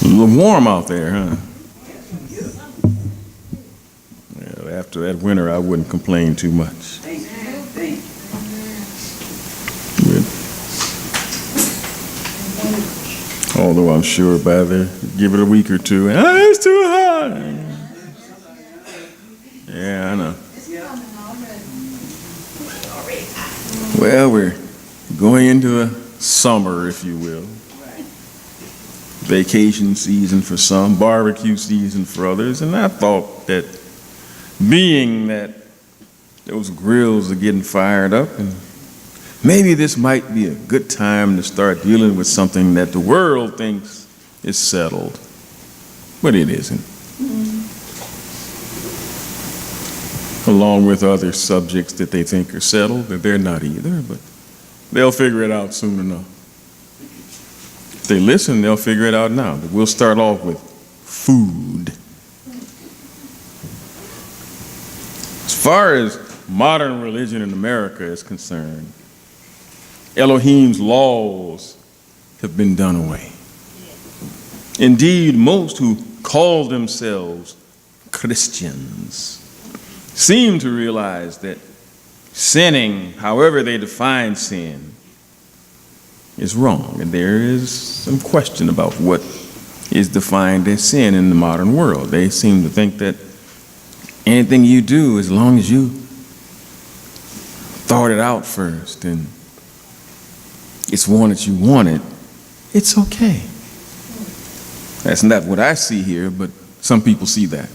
A little warm out there, huh? Yeah, after that winter, I wouldn't complain too much. But, although I'm sure by the give it a week or two, it's too hot. Yeah, I know. Well, we're going into a summer, if you will. Vacation season for some, barbecue season for others, and I thought that being that those grills are getting fired up, and maybe this might be a good time to start dealing with something that the world thinks is settled, but it isn't. Along with other subjects that they think are settled, that they're not either, but they'll figure it out soon enough. If they listen, they'll figure it out now. But we'll start off with food. As far as modern religion in America is concerned, Elohim's laws have been done away. Indeed, most who call themselves Christians seem to realize that sinning, however they define sin, is wrong. And there is some question about what is defined as sin in the modern world. They seem to think that anything you do, as long as you thought it out first and it's one that you wanted, it's okay. That's not what I see here, but some people see that.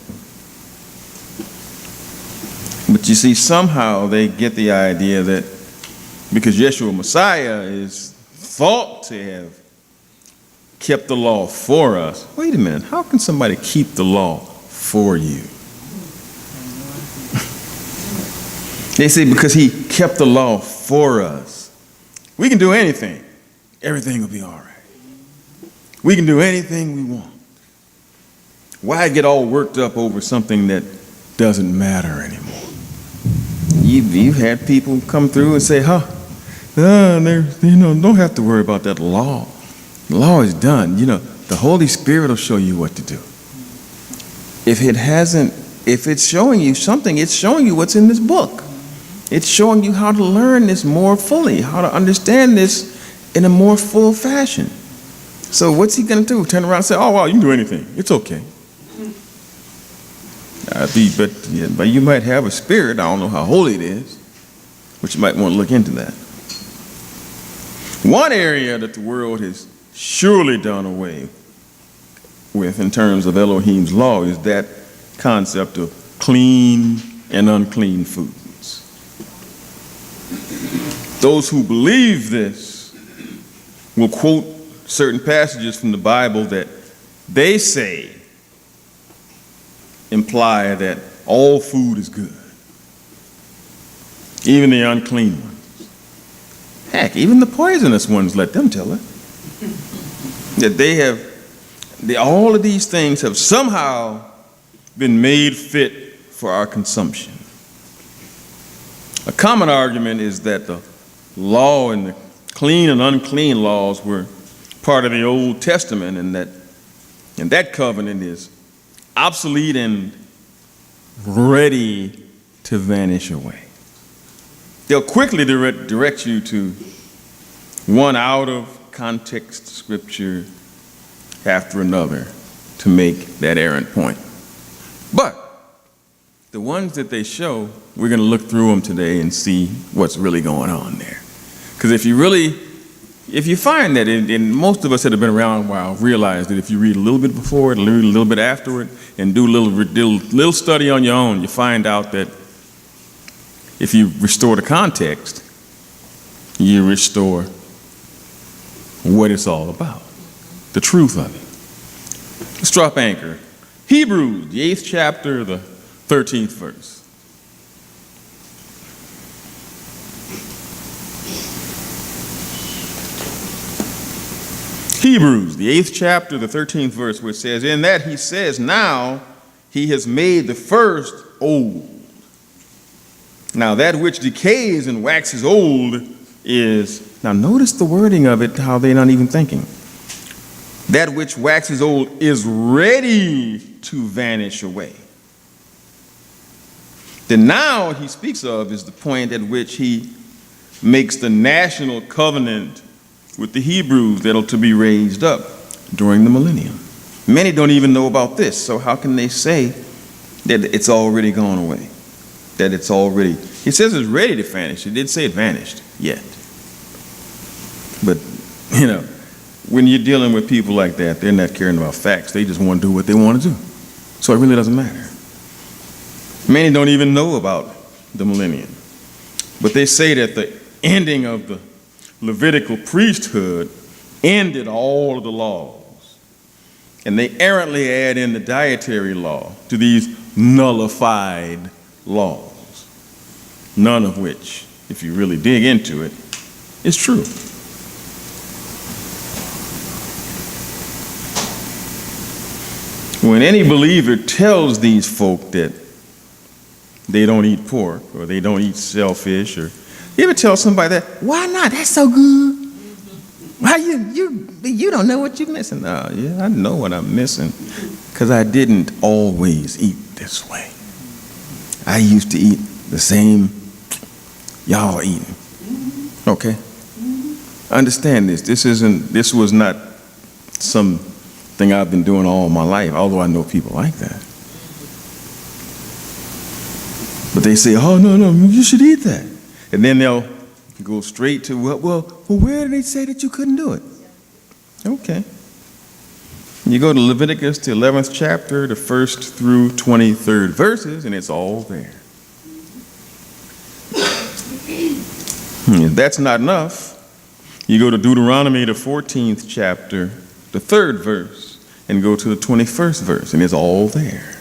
But you see, somehow they get the idea that because Yeshua Messiah is thought to have kept the law for us. Wait a minute, how can somebody keep the law for you? They say because he kept the law for us. We can do anything. Everything will be all right. We can do anything we want. Why get all worked up over something that doesn't matter anymore? You've had people come through and say, don't have to worry about that law. The law is done. The Holy Spirit will show you what to do. If it's showing you something, it's showing you what's in this book. It's showing you how to learn this more fully, how to understand this in a more full fashion. So what's he going to do? Turn around and say, oh, wow, you can do anything. It's okay. But you might have a spirit, I don't know how holy it is, but you might want to look into that. One area that the world has surely done away with in terms of Elohim's law is that concept of clean and unclean foods. Those who believe this will quote certain passages from the Bible that they say imply that all food is good, even the unclean ones. Heck, even the poisonous ones, let them tell it. That all of these things have somehow been made fit for our consumption. A common argument is that the law and the clean and unclean laws were part of the Old Testament, and that covenant is obsolete and ready to vanish away. They'll quickly direct you to one out of context scripture after another to make that errant point. But the ones that they show, we're going to look through them today and see what's really going on there. Because if you find that, and most of us that have been around a while realize that if you read a little bit before it, read a little bit after it, and do a little study on your own, you find out that if you restore the context, you restore what it's all about, the truth of it. Let's drop anchor. Hebrews, the 8th chapter, the 13th verse. Hebrews, the 8th chapter, the 13th verse, which says, in that he says, now he has made the first old. Now that which decays and waxes old is, now notice the wording of it, how they're not even thinking. That which waxes old is ready to vanish away. Then now he speaks of is the point at which he makes the national covenant with the Hebrews that are to be raised up during the millennium. Many don't even know about this, so how can they say that it's already gone away? That it's already, he says it's ready to vanish. He didn't say it vanished yet. But, when you're dealing with people like that, they're not caring about facts. They just want to do what they want to do. So it really doesn't matter. Many don't even know about the millennium. But they say that the ending of the Levitical priesthood ended all of the laws. And they errantly add in the dietary law to these nullified laws, none of which, if you really dig into it, is true. When any believer tells these folk that they don't eat pork or they don't eat shellfish, or you ever tell somebody that, why not? That's so good. Why you don't know what you're missing? Oh, yeah, I know what I'm missing because I didn't always eat this way. I used to eat the same y'all eating. Okay? Understand this. This was not something I've been doing all my life, although I know people like that. But they say, oh, no, you should eat that. And then they'll go straight to, well, where did they say that you couldn't do it? Okay. You go to Leviticus, the 11th chapter, the 1st through 23rd verses, and it's all there. If that's not enough, you go to Deuteronomy, the 14th chapter, the 3rd verse, and go to the 21st verse, and it's all there.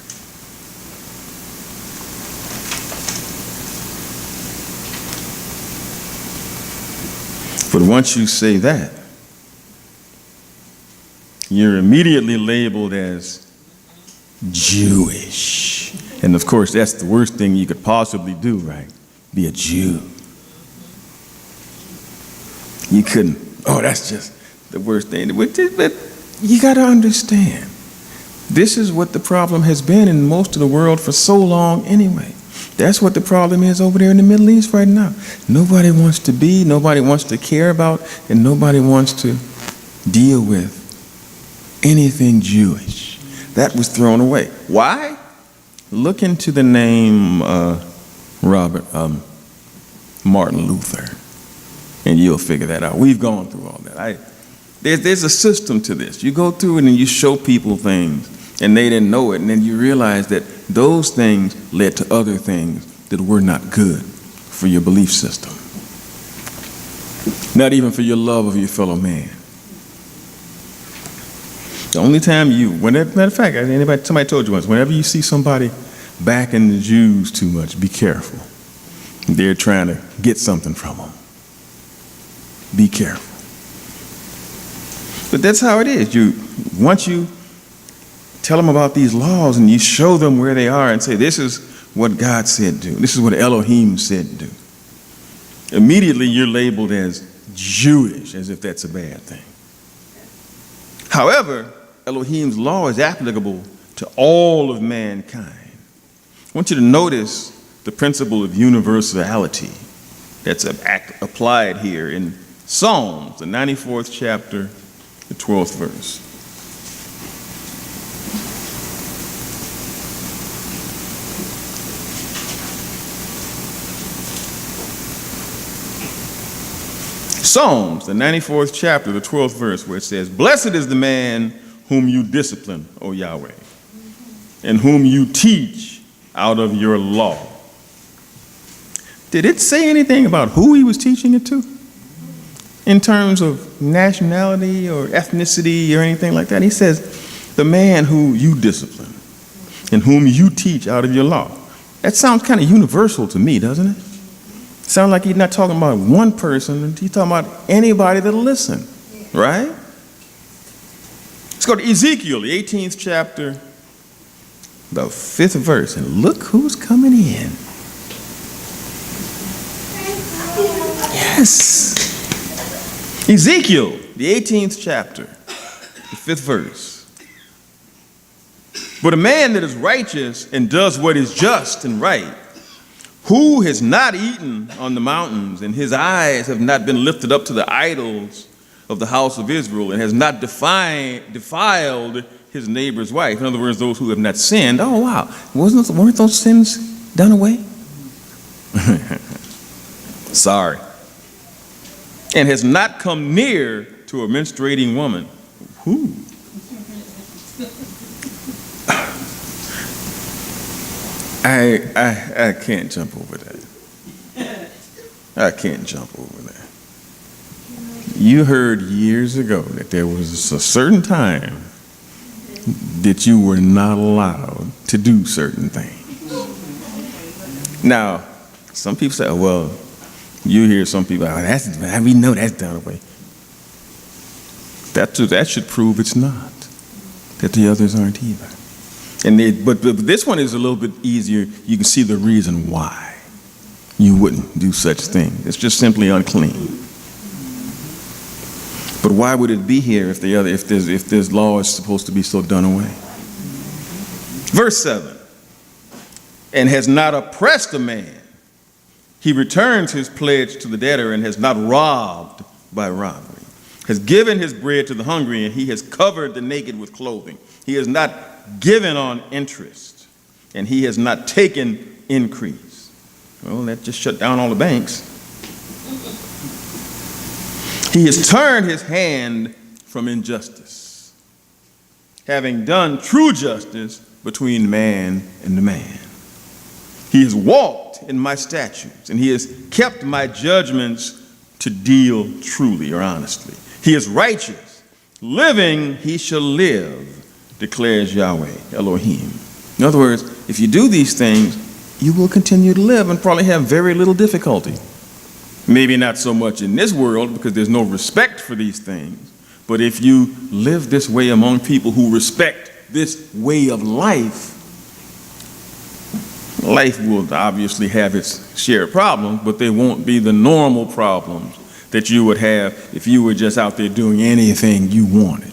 But once you say that, you're immediately labeled as Jewish. And of course, that's the worst thing you could possibly do, right? Be a Jew. You couldn't, that's just the worst thing. But you got to understand, this is what the problem has been in most of the world for so long anyway. That's what the problem is over there in the Middle East right now. Nobody wants to be, nobody wants to care about, and nobody wants to deal with anything Jewish. That was thrown away. Why? Look into the name Martin Luther, and you'll figure that out. We've gone through all that. There's a system to this. You go through it and you show people things, and they didn't know it, and then you realize that those things led to other things that were not good for your belief system. Not even for your love of your fellow man. The only time matter of fact, somebody told you once, whenever you see somebody backing the Jews too much, be careful. They're trying to get something from them. Be careful. But that's how it is. Once you tell them about these laws and you show them where they are and say, this is what God said do. This is what Elohim said do. Immediately you're labeled as Jewish, as if that's a bad thing. However, Elohim's law is applicable to all of mankind. I want you to notice the principle of universality that's applied here in Psalms, the 94th chapter, the 12th verse. Psalms, the 94th chapter, the 12th verse, where it says, blessed is the man whom you discipline, O Yahweh, and whom you teach out of your law. Did it say anything about who he was teaching it to? In terms of nationality or ethnicity or anything like that? He says, the man who you discipline and whom you teach out of your law. That sounds kind of universal to me, doesn't it? Sounds like he's not talking about one person, he's talking about anybody that'll listen, right? Let's go to Ezekiel, the 18th chapter, the 5th verse, and look who's coming in. Yes. Ezekiel, the 18th chapter, the 5th verse. But a man that is righteous and does what is just and right, who has not eaten on the mountains, and his eyes have not been lifted up to the idols of the house of Israel, and has not defiled his neighbor's wife. In other words, those who have not sinned. Oh, wow. Weren't those sins done away? Sorry. And has not come near to a menstruating woman. Who? I can't jump over that. I can't jump over that. You heard years ago that there was a certain time that you were not allowed to do certain things. Now, some people say, oh, well, you hear some people, oh, we know that's done away. That should prove it's not, that the others aren't either. But this one is a little bit easier. You can see the reason why you wouldn't do such thing. It's just simply unclean. But why would it be here if this law is supposed to be so done away? Verse 7. And has not oppressed a man. He returns his pledge to the debtor and has not robbed by robbery. Has given his bread to the hungry, and he has covered the naked with clothing. He has not given on interest, and he has not taken increase. Well, that just shut down all the banks. He has turned his hand from injustice, having done true justice between man and man. He has walked in my statutes, and he has kept my judgments to deal truly or honestly. He is righteous. Living, he shall live, declares Yahweh, Elohim. In other words, if you do these things, you will continue to live and probably have very little difficulty. Maybe not so much in this world because there's no respect for these things. But if you live this way among people who respect this way of life, life will obviously have its share of problems, but they won't be the normal problems that you would have if you were just out there doing anything you wanted.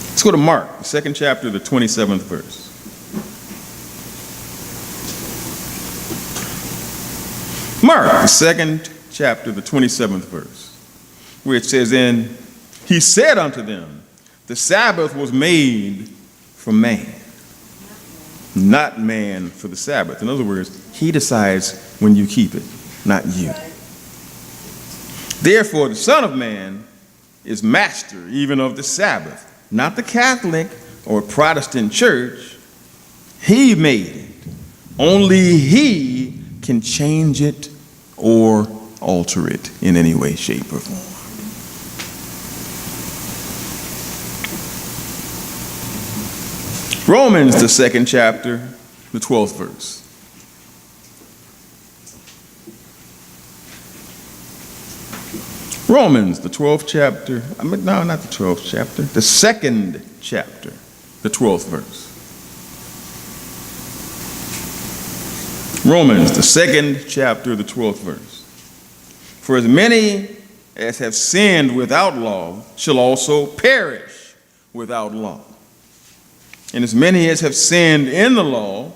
Let's go to Mark, the 2nd chapter, the 27th verse. Mark, the 2nd chapter, the 27th verse, where it says, and he said unto them, the Sabbath was made for man, not man for the Sabbath. In other words, he decides when you keep it, not you. Therefore, the Son of Man is master even of the Sabbath. Not the Catholic or Protestant church. He made it. Only he can change it or alter it in any way, shape, or form. Romans, the 2nd chapter, the 12th verse. Romans, the 12th chapter, no, not the 12th chapter, the 2nd chapter, the 12th verse. Romans, the 2nd chapter, the 12th verse. For as many as have sinned without law shall also perish without law. And as many as have sinned in the law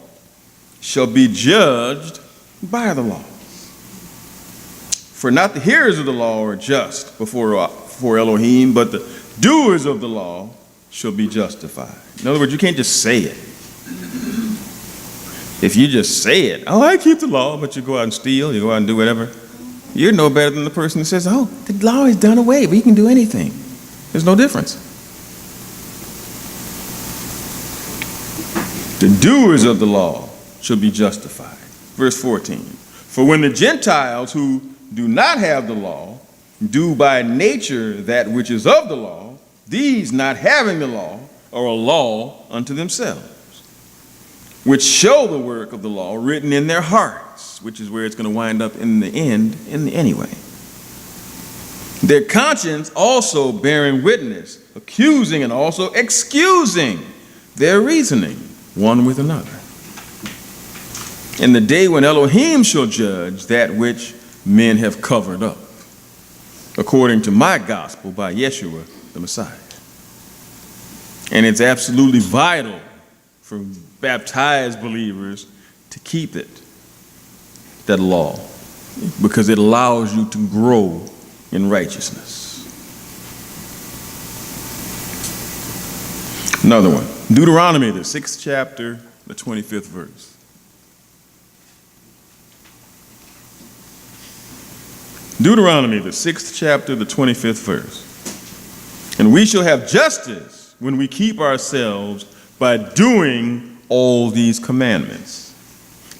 shall be judged by the law. For not the hearers of the law are just before Elohim, but the doers of the law shall be justified. In other words, you can't just say it. If you just say it, oh, I keep the law, but you go out and steal, you go out and do whatever, you're no better than the person that says, oh, the law is done away, but you can do anything. There's no difference. The doers of the law shall be justified. Verse 14. For when the Gentiles who do not have the law do by nature that which is of the law, these not having the law are a law unto themselves, which show the work of the law written in their hearts, which is where it's going to wind up in the end anyway. Their conscience also bearing witness, accusing and also excusing their reasoning one with another. In the day when Elohim shall judge that which men have covered up. according to my gospel by Yeshua the Messiah. And it's absolutely vital for baptized believers to keep it, that law, because it allows you to grow in righteousness. Another one, Deuteronomy, the 6th chapter, the 25th verse. Deuteronomy, the 6th chapter, the 25th verse. And we shall have justice when we keep ourselves by doing all these commandments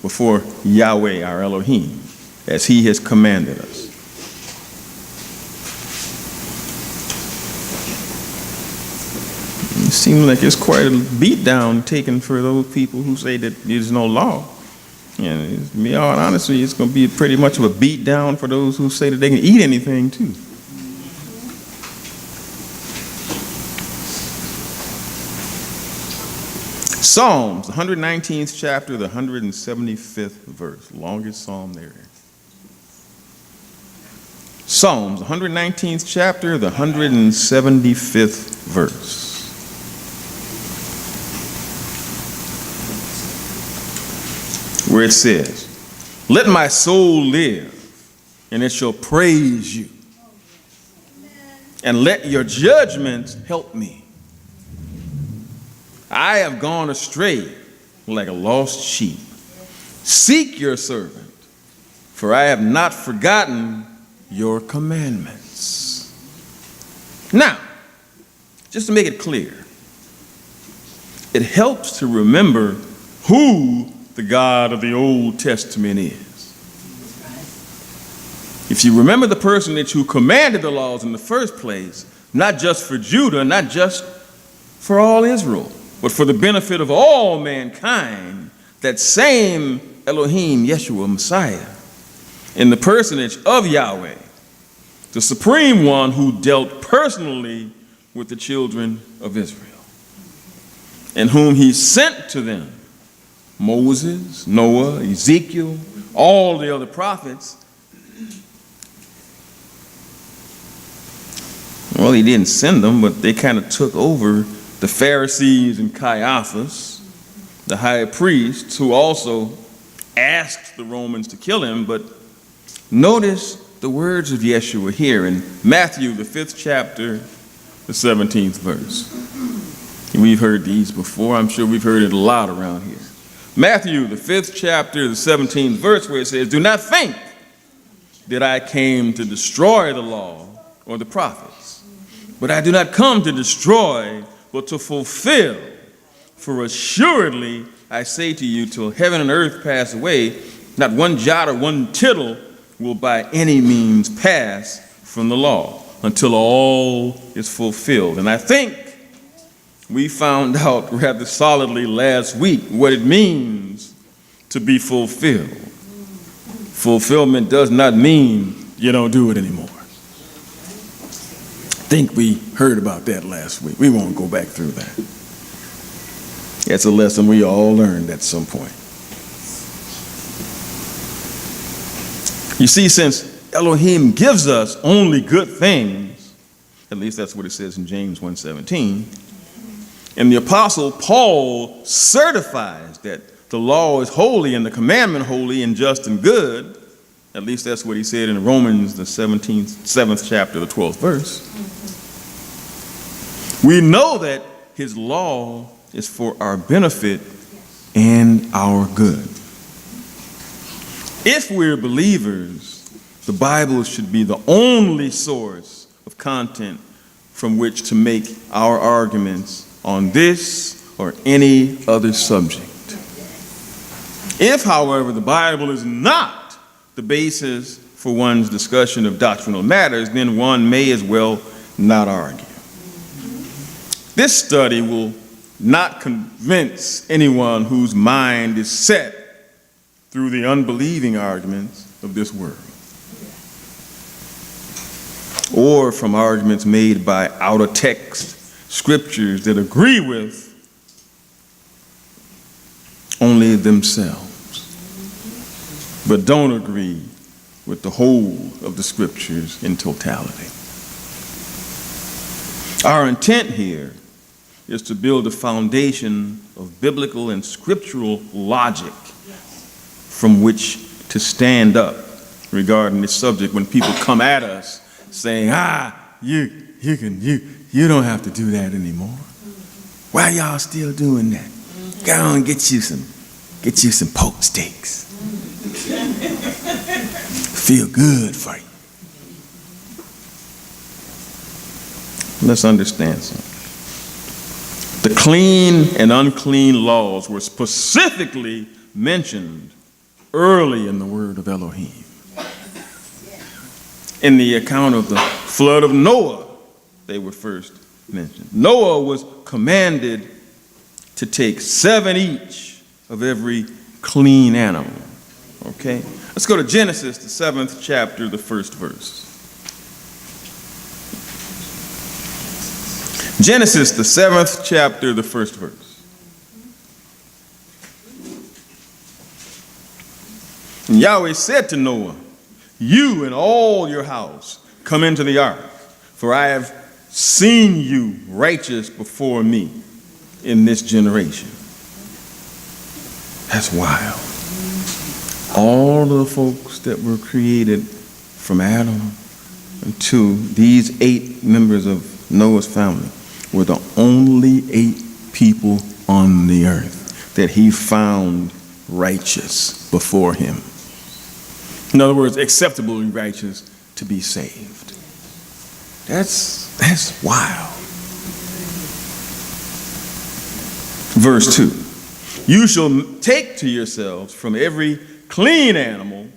before Yahweh our Elohim, as he has commanded us. It seems like it's quite a beatdown taken for those people who say that there's no law. And to be all honestly, it's going to be pretty much of a beatdown for those who say that they can eat anything too. Psalms, the 119th chapter, the 175th verse, longest psalm there. Psalms, 119th chapter, the 175th verse. Where it says, "Let my soul live, and it shall praise you. And let your judgments help me. I have gone astray like a lost sheep. Seek your servant, for I have not forgotten your commandments." Now, just to make it clear, it helps to remember who the God of the Old Testament is. If you remember the person who commanded the laws in the first place, not just for Judah, not just for all Israel, but for the benefit of all mankind, that same Elohim, Yeshua, Messiah, in the personage of Yahweh, the supreme one who dealt personally with the children of Israel, and whom he sent to them, Moses, Noah, Ezekiel, all the other prophets. Well, he didn't send them, but they kind of took over the Pharisees and Caiaphas, the high priests, who also asked the Romans to kill him. But notice the words of Yeshua here in Matthew, the 5th chapter, the 17th verse. We've heard these before. I'm sure we've heard it a lot around here. Matthew, the 5th chapter, the 17th verse, where it says, "Do not think that I came to destroy the law or the prophets. But I do not come to destroy, but to fulfill. For assuredly I say to you, till heaven and earth pass away, not one jot or one tittle will by any means pass from the law, until all is fulfilled." And I think we found out rather solidly last week what it means to be fulfilled. Fulfillment does not mean you don't do it anymore. I think we heard about that last week. We won't go back through that. That's a lesson we all learned at some point. You see, since Elohim gives us only good things, at least that's what it says in James 1:17, and the Apostle Paul certifies that the law is holy and the commandment holy and just and good. At least that's what he said in Romans, the 7th chapter, the 12th verse. We know that his law is for our benefit and our good. If we're believers, the Bible should be the only source of content from which to make our arguments on this or any other subject. If, however, the Bible is not the basis for one's discussion of doctrinal matters, then one may as well not argue. This study will not convince anyone whose mind is set through the unbelieving arguments of this world, or from arguments made by out-of-text scriptures that agree with only themselves, but don't agree with the whole of the scriptures in totality. Our intent here is to build a foundation of biblical and scriptural logic from which to stand up regarding this subject when people come at us saying, you don't have to do that anymore. Why y'all still doing that? Go on, get you some pork steaks. Feel good for you. Let's understand something. The clean and unclean laws were specifically mentioned early in the word of Elohim. In the account of the flood of Noah, they were first mentioned. Noah was commanded to take 7 each of every clean animal. Okay? Let's go to Genesis, the 7th chapter, the 1st verse. Genesis, the 7th chapter, the 1st verse. And Yahweh said to Noah, you and all your house come into the ark, for I have seen you righteous before me in this generation. That's wild. All of the folks that were created from Adam to these 8 members of Noah's family were the only 8 people on the earth that he found righteous before him. In other words, acceptably righteous to be saved. That's wild. Verse 2. You shall take to yourselves from every clean animal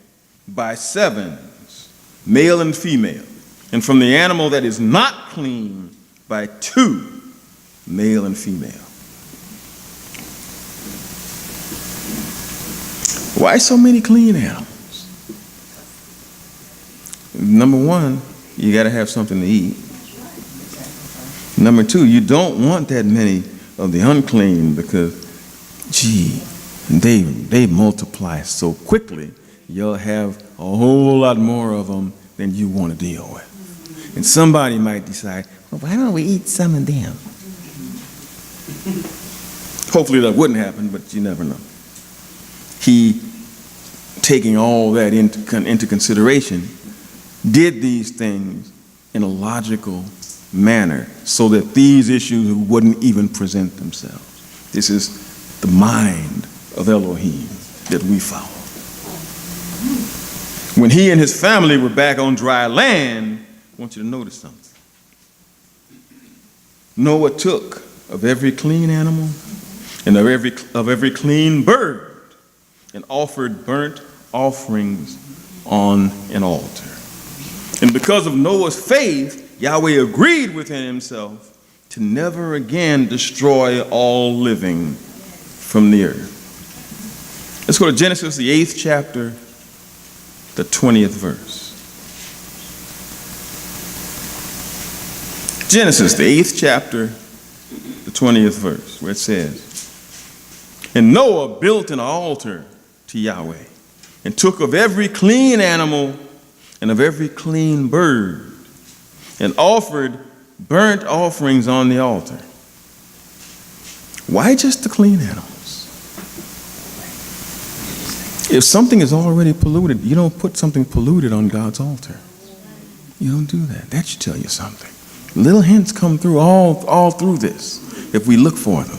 by 7s, male and female, and from the animal that is not clean by 2, male and female. Why so many clean animals? Number 1, you got to have something to eat. Number 2, you don't want that many of the unclean because, they multiply so quickly, you'll have a whole lot more of them than you want to deal with. And somebody might decide, well, why don't we eat some of them? Hopefully that wouldn't happen, but you never know. He, taking all that into consideration, did these things in a logical manner so that these issues wouldn't even present themselves. This is the mind of Elohim that we follow. When he and his family were back on dry land, I want you to notice something. Noah took of every clean animal and of every clean bird and offered burnt offerings on an altar. And because of Noah's faith, Yahweh agreed within himself to never again destroy all living from the earth. Let's go to Genesis, the 8th chapter, the 20th verse. Genesis, the 8th chapter, the 20th verse, where it says, and Noah built an altar to Yahweh and took of every clean animal and of every clean bird and offered burnt offerings on the altar. Why just the clean animals? If something is already polluted, you don't put something polluted on God's altar. You don't do that. That should tell you something. Little hints come through all through this if we look for them.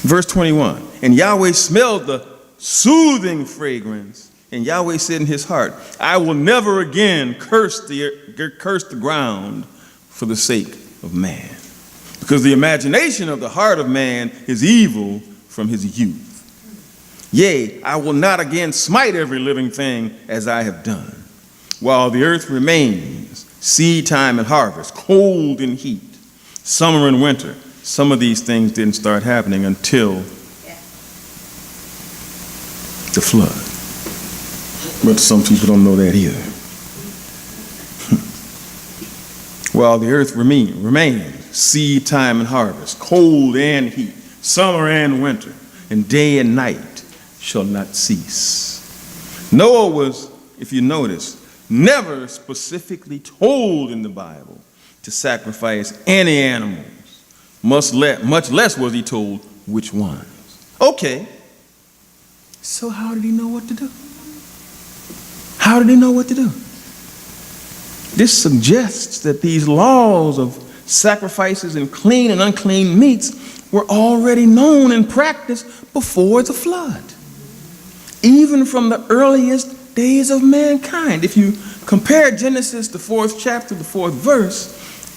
Verse 21, and Yahweh smelled the soothing fragrance, and Yahweh said in his heart, I will never again curse the ground for the sake of man, because the imagination of the heart of man is evil from his youth. Yea, I will not again smite every living thing as I have done, while the earth remains, seed time and harvest, cold and heat, summer and winter. Some of these things didn't start happening until the flood. But some people don't know that either. While the earth remains, seed time and harvest, cold and heat, summer and winter, and day and night shall not cease. Noah was if you notice, never specifically told in the Bible to sacrifice any animals, much less was he told which ones. Okay, so how did he know what to do? How did he know what to do? This suggests that these laws of sacrifices and clean and unclean meats were already known and practiced before the flood, even from the earliest days of mankind. If you compare Genesis, the 4th chapter, the 4th verse,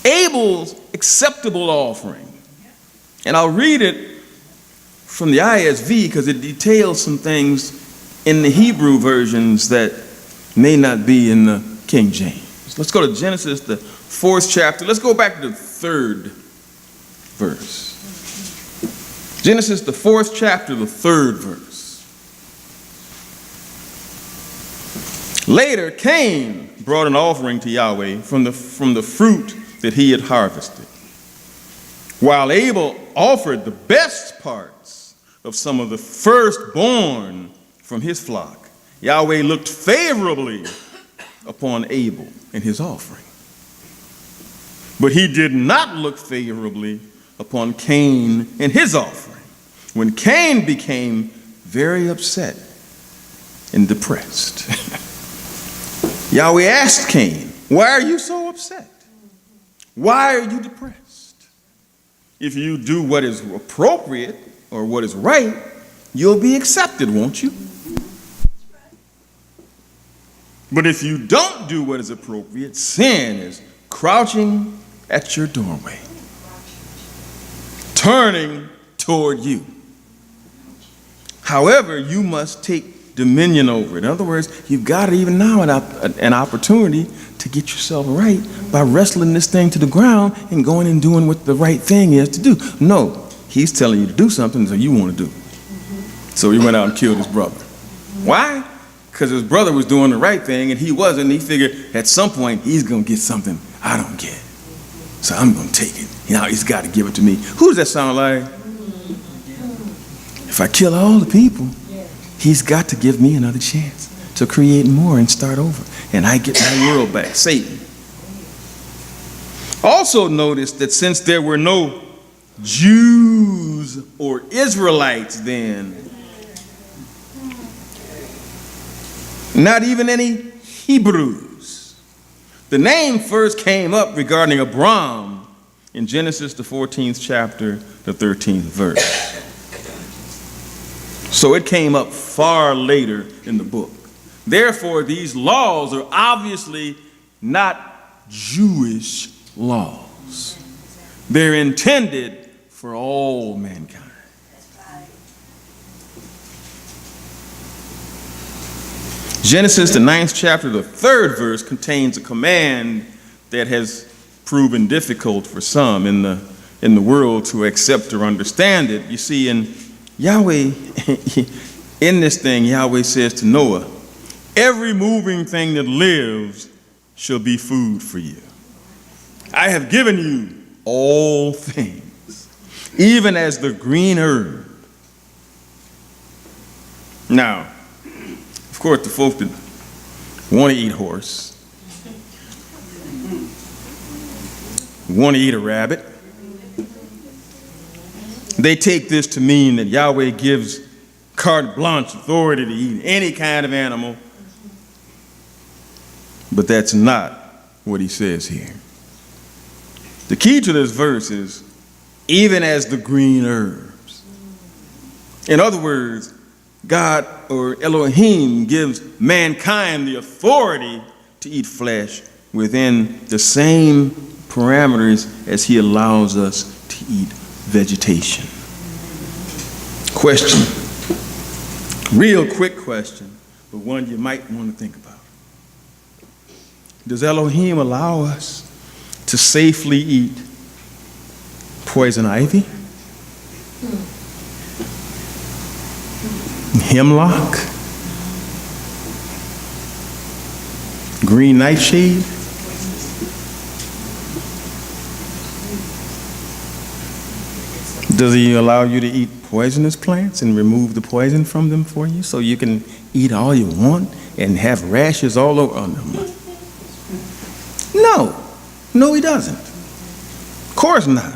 Abel's acceptable offering, and I'll read it from the ISV because it details some things in the Hebrew versions that may not be in the King James. Let's go to Genesis, the 4th chapter. Let's go back to the 3rd verse. Genesis, the 4th chapter, the 3rd verse. Later, Cain brought an offering to Yahweh from the fruit that he had harvested, while Abel offered the best parts of some of the firstborn from his flock. Yahweh looked favorably upon Abel and his offering, but he did not look favorably upon Cain and his offering. When Cain became very upset and depressed, Yahweh asked Cain, "Why are you so upset? Why are you depressed? If you do what is appropriate or what is right, you'll be accepted, won't you? But if you don't do what is appropriate, sin is crouching at your doorway, turning toward you. However, you must take dominion over it." In other words, you've got even now an opportunity to get yourself right by wrestling this thing to the ground and going and doing what the right thing is to do. No, he's telling you to do something that you want to do. So he went out and killed his brother. Why? Because his brother was doing the right thing and he wasn't. And he figured at some point he's going to get something I don't get. So I'm going to take it. Now he's got to give it to me. Who does that sound like? If I kill all the people, he's got to give me another chance to create more and start over. And I get my world back, Satan. Also notice that since there were no Jews or Israelites then, not even any Hebrews, the name first came up regarding Abram in Genesis, the 14th chapter, the 13th verse. So it came up far later in the book. Therefore, these laws are obviously not Jewish laws. They're intended for all mankind. Genesis, the 9th chapter, the 3rd verse, contains a command that has proven difficult for some in the world to accept or understand it. You see, in Yahweh, in this thing, Yahweh says to Noah, "Every moving thing that lives shall be food for you. I have given you all things, even as the green herb." Now, of course, the folk that want to eat horse, want to eat a rabbit, they take this to mean that Yahweh gives carte blanche authority to eat any kind of animal. But that's not what he says here. The key to this verse is, even as the green herbs. In other words, God, or Elohim, gives mankind the authority to eat flesh within the same parameters as he allows us to eat vegetation. Question. Real quick question, but one you might want to think about. Does Elohim allow us to safely eat poison ivy? Hemlock? Green nightshade? Does he allow you to eat poisonous plants and remove the poison from them for you so you can eat all you want and have rashes all over. Oh, no, he doesn't. Of course not.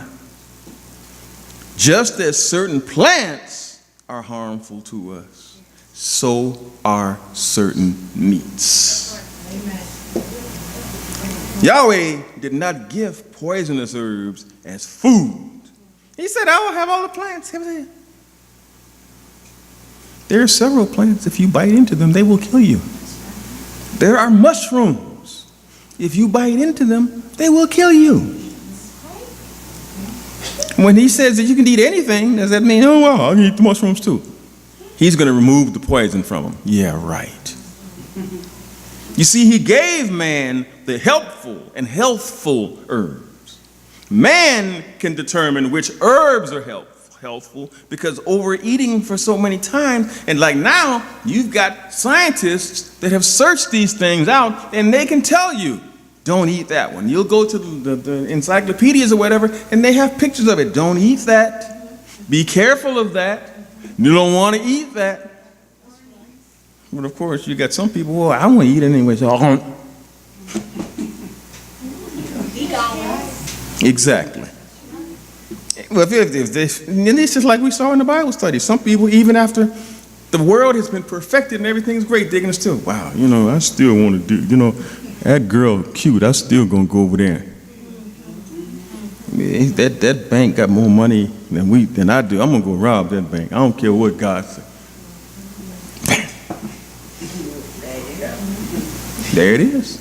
Just as certain plants are harmful to us, so are certain meats. Amen. Yahweh did not give poisonous herbs as food. He said, I will have all the plants. There are several plants, if you bite into them, they will kill you. There are mushrooms. If you bite into them, they will kill you. When he says that you can eat anything, does that mean, oh, wow, I can eat the mushrooms too? He's going to remove the poison from them. Yeah, right. You see, he gave man the helpful and healthful herbs. Man can determine which herbs are healthful because overeating for so many times, and like now, you've got scientists that have searched these things out, and they can tell you, don't eat that one. You'll go to the encyclopedias or whatever, and they have pictures of it. Don't eat that. Be careful of that. You don't want to eat that. But of course, you got some people, well, I want to eat it anyway, so Exactly. Well, if this, and it's just like we saw in the Bible study. Some people, even after the world has been perfected and everything's great, they're going to still, wow, I still want to do, that girl cute, I still going to go over there. That bank got more money than I do. I'm going to go rob that bank. I don't care what God said. There it is.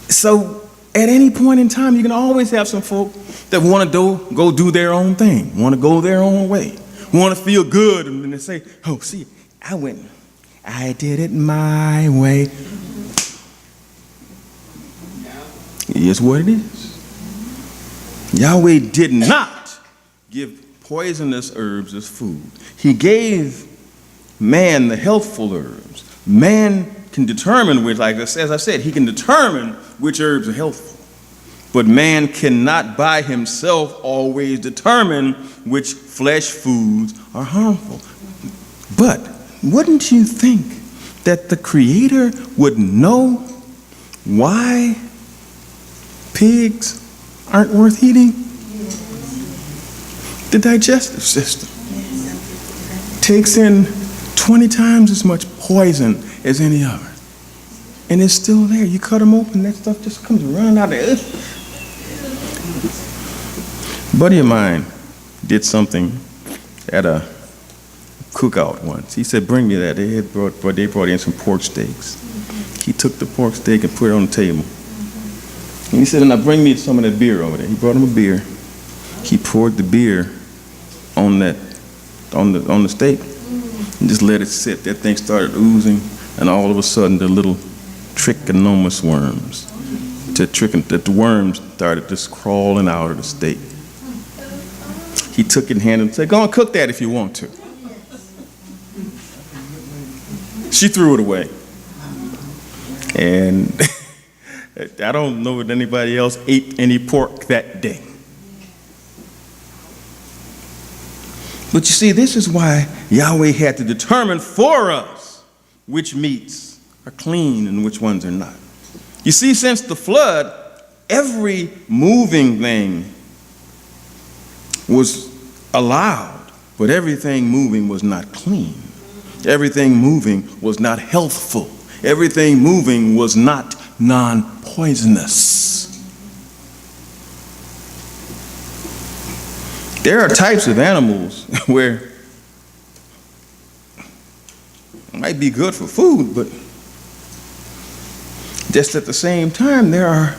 So at any point in time, you can always have some folk that want to go do their own thing, want to go their own way, want to feel good, and then they say, oh, see, I did it my way. Here's what it is. Yahweh did not give poisonous herbs as food. He gave man the healthful herbs. Man can determine which, like as I said, he can determine which herbs are healthful. But man cannot by himself always determine which flesh foods are harmful. But wouldn't you think that the Creator would know why pigs aren't worth eating? The digestive system takes in 20 times as much poison as any other. And it's still there. You cut them open, that stuff just comes running out there. A buddy of mine did something at a cookout once. He said, bring me that. They brought in some pork steaks. He took the pork steak and put it on the table. And he said, now bring me some of that beer over there. He brought him a beer. He poured the beer on the steak and just let it sit. That thing started oozing, and all of a sudden the little trichomonas worms, the worms started just crawling out of the steak. He took it in hand and said, go and cook that if you want to. She threw it away. And I don't know if anybody else ate any pork that day. But you see, this is why Yahweh had to determine for us which meats are clean and which ones are not. You see, since the flood, every moving thing was allowed, but everything moving was not clean. Everything moving was not healthful. Everything moving was not non-poisonous. There are types of animals where it might be good for food, but just at the same time, there are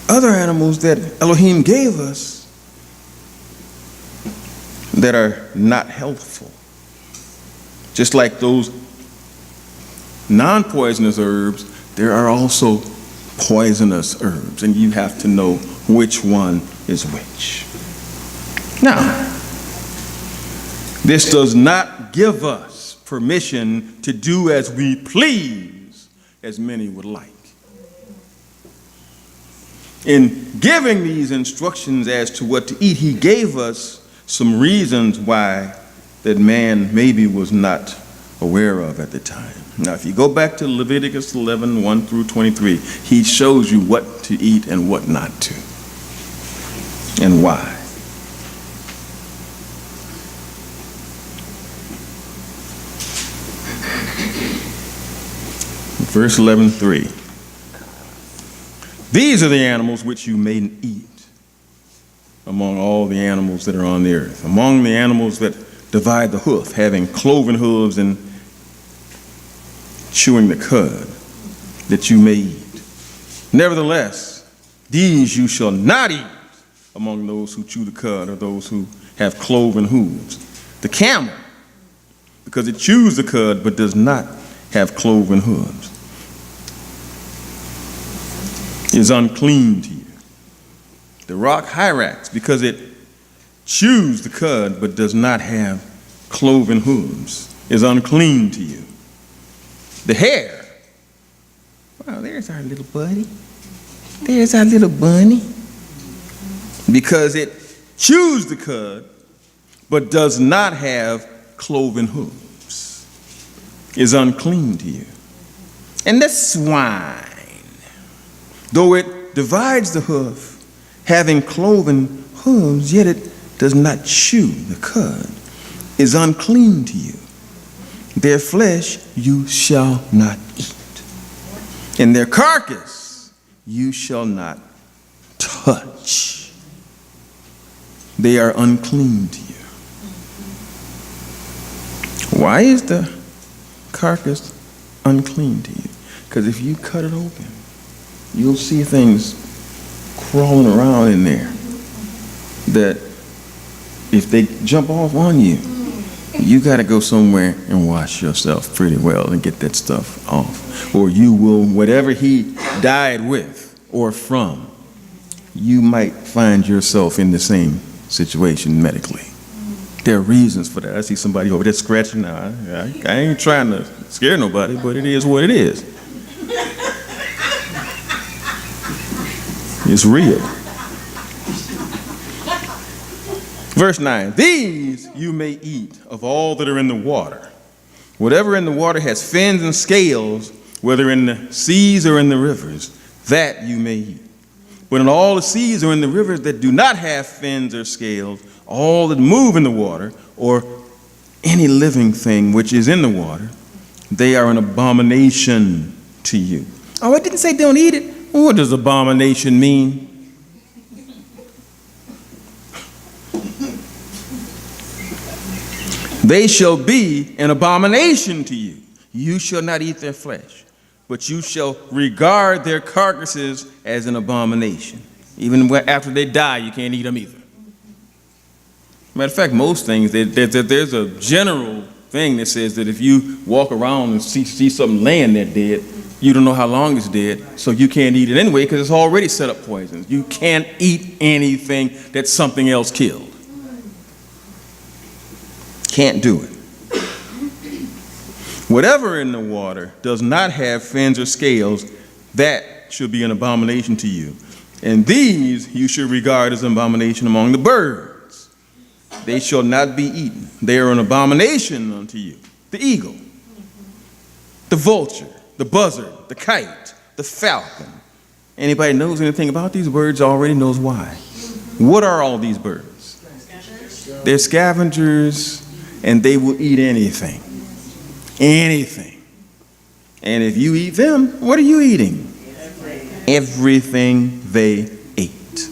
other animals that Elohim gave us that are not healthful. Just like those non-poisonous herbs, there are also poisonous herbs, and you have to know which one is which. Now, this does not give us permission to do as we please, as many would like. In giving these instructions as to what to eat, he gave us some reasons why that man maybe was not aware of at the time. Now, if you go back to Leviticus 11, 1 through 23, he shows you what to eat and what not to, and why. Verse 11:3. These are the animals which you may eat among all the animals that are on the earth, among the animals that divide the hoof, having cloven hooves and chewing the cud, that you may eat. Nevertheless, these you shall not eat among those who chew the cud or those who have cloven hooves. The camel, because it chews the cud but does not have cloven hooves, is unclean to you. The rock hyrax, because it chews the cud but does not have cloven hooves, is unclean to you. The hare, wow, there's our little buddy. There's our little bunny. Because it chews the cud but does not have cloven hooves, is unclean to you. And the swine, though it divides the hoof, having cloven hooves, yet it does not chew the cud, is unclean to you. Their flesh you shall not eat, and their carcass you shall not touch. They are unclean to you. Why is the carcass unclean to you? Because if you cut it open, you'll see things crawling around in there that if they jump off on you, you got to go somewhere and wash yourself pretty well and get that stuff off. Or you will, whatever he died with or from, you might find yourself in the same situation medically. There are reasons for that. I see somebody over there scratching now. I ain't trying to scare nobody, but it is what it is. It's real. Verse 9, these you may eat of all that are in the water. Whatever in the water has fins and scales, whether in the seas or in the rivers, that you may eat. But in all the seas or in the rivers that do not have fins or scales, all that move in the water, or any living thing which is in the water, they are an abomination to you. Oh, it didn't say don't eat it. What does abomination mean? They shall be an abomination to you. You shall not eat their flesh, but you shall regard their carcasses as an abomination. Even after they die, you can't eat them either. Matter of fact, most things, there's a general thing that says that if you walk around and see something laying there dead, you don't know how long it's dead, so you can't eat it anyway because it's already set up poison. You can't eat anything that something else killed. Can't do it. Whatever in the water does not have fins or scales, that should be an abomination to you. And these you should regard as an abomination among the birds. They shall not be eaten. They are an abomination unto you. The eagle, the vulture, the buzzard, the kite, the falcon. Anybody knows anything about these birds already knows why. What are all these birds? They're scavengers, and they will eat anything. Anything. And if you eat them, what are you eating? Everything they ate.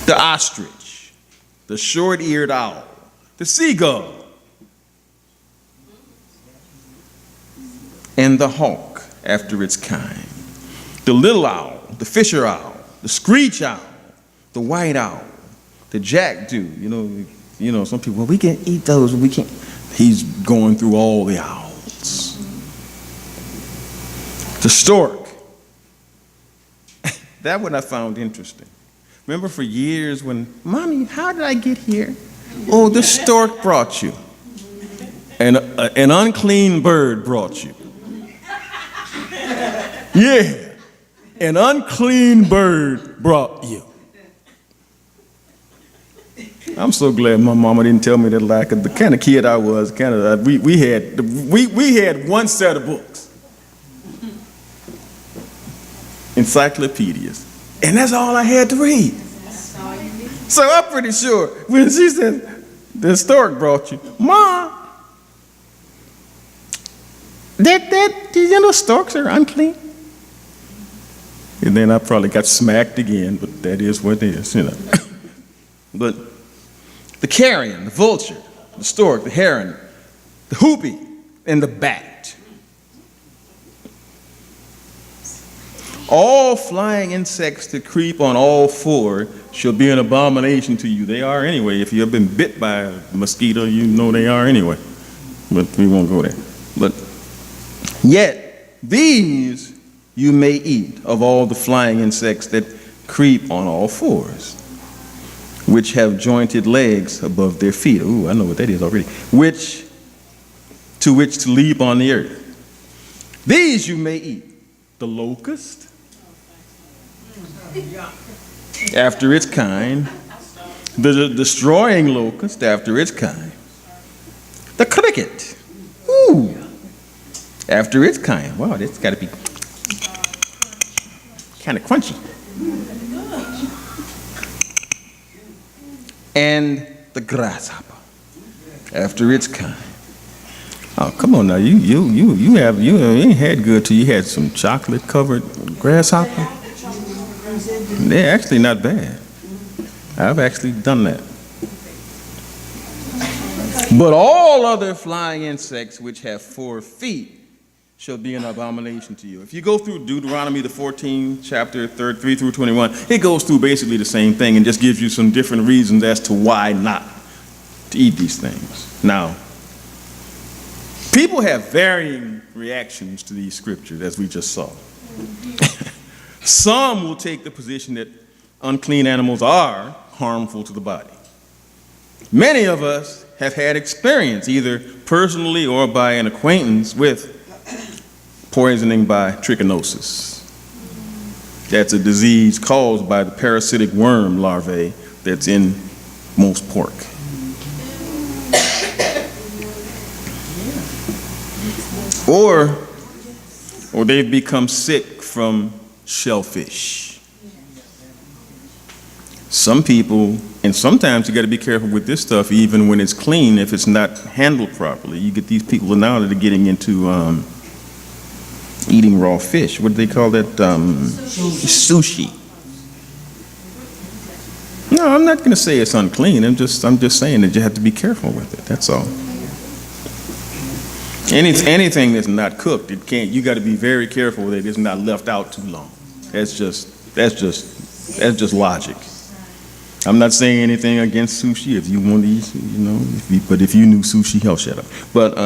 The ostrich, the short-eared owl, the seagull, and the hawk after its kind, the little owl, the fisher owl, the screech owl, the white owl, the jackdaw. You know, some people, well, we can eat those, we can't. He's going through all the owls. The stork. That one I found interesting. Remember for years when, Mommy, how did I get here? Oh, the stork brought you. And an unclean bird brought you. Yeah, an unclean bird brought you. I'm so glad my mama didn't tell me that lie, because the kind of kid I was, we had one set of books, encyclopedias, and that's all I had to read. So I'm pretty sure when she said, the stork brought you, Ma, storks are unclean. And then I probably got smacked again, but that is what it is, But the carrion, the vulture, the stork, the heron, the hoopie, and the bat, all flying insects that creep on all four shall be an abomination to you. They are anyway. If you have been bit by a mosquito, you know they are anyway. But we won't go there. But yet, these you may eat of all the flying insects that creep on all fours, which have jointed legs above their feet. Ooh, I know what that is already. Which to leap on the earth. These you may eat. The locust, after its kind. The destroying locust, after its kind. The cricket, ooh, after its kind. Wow, that's got to be kind of crunchy. And the grasshopper, after its kind. Oh, come on now, you ain't had good till you had some chocolate covered grasshopper. They're actually not bad. I've actually done that. But all other flying insects which have 4 feet shall be an abomination to you. If you go through Deuteronomy, the 14th chapter, 3 through 21, it goes through basically the same thing and just gives you some different reasons as to why not to eat these things. Now, people have varying reactions to these scriptures, as we just saw. Some will take the position that unclean animals are harmful to the body. Many of us have had experience, either personally or by an acquaintance, with poisoning by trichinosis. That's a disease caused by the parasitic worm larvae that's in most pork. Or they've become sick from shellfish. Some people, and sometimes you got to be careful with this stuff, even when it's clean, if it's not handled properly. You get these people now that are getting into eating raw fish. What do they call that? Sushi. No, I'm not going to say it's unclean. I'm just saying that you have to be careful with it. That's all. Anything that's not cooked, it can't. You got to be very careful that it's not left out too long. That's just logic. I'm not saying anything against sushi. If you want to eat, but if you knew sushi, hell, shut up. But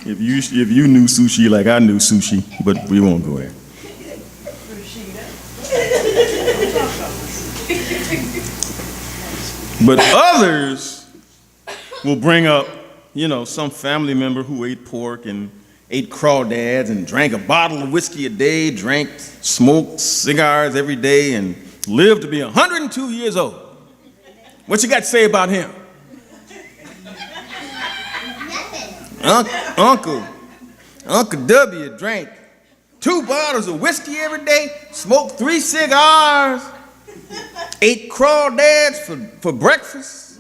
if you knew sushi like I knew sushi, but we won't go there. But others will bring up, some family member who ate pork and ate crawdads and drank a bottle of whiskey a day, smoked cigars every day, and lived to be 102 years old. What you got to say about him? Uncle W drank 2 bottles of whiskey every day, smoked 3 cigars, ate crawdads for breakfast,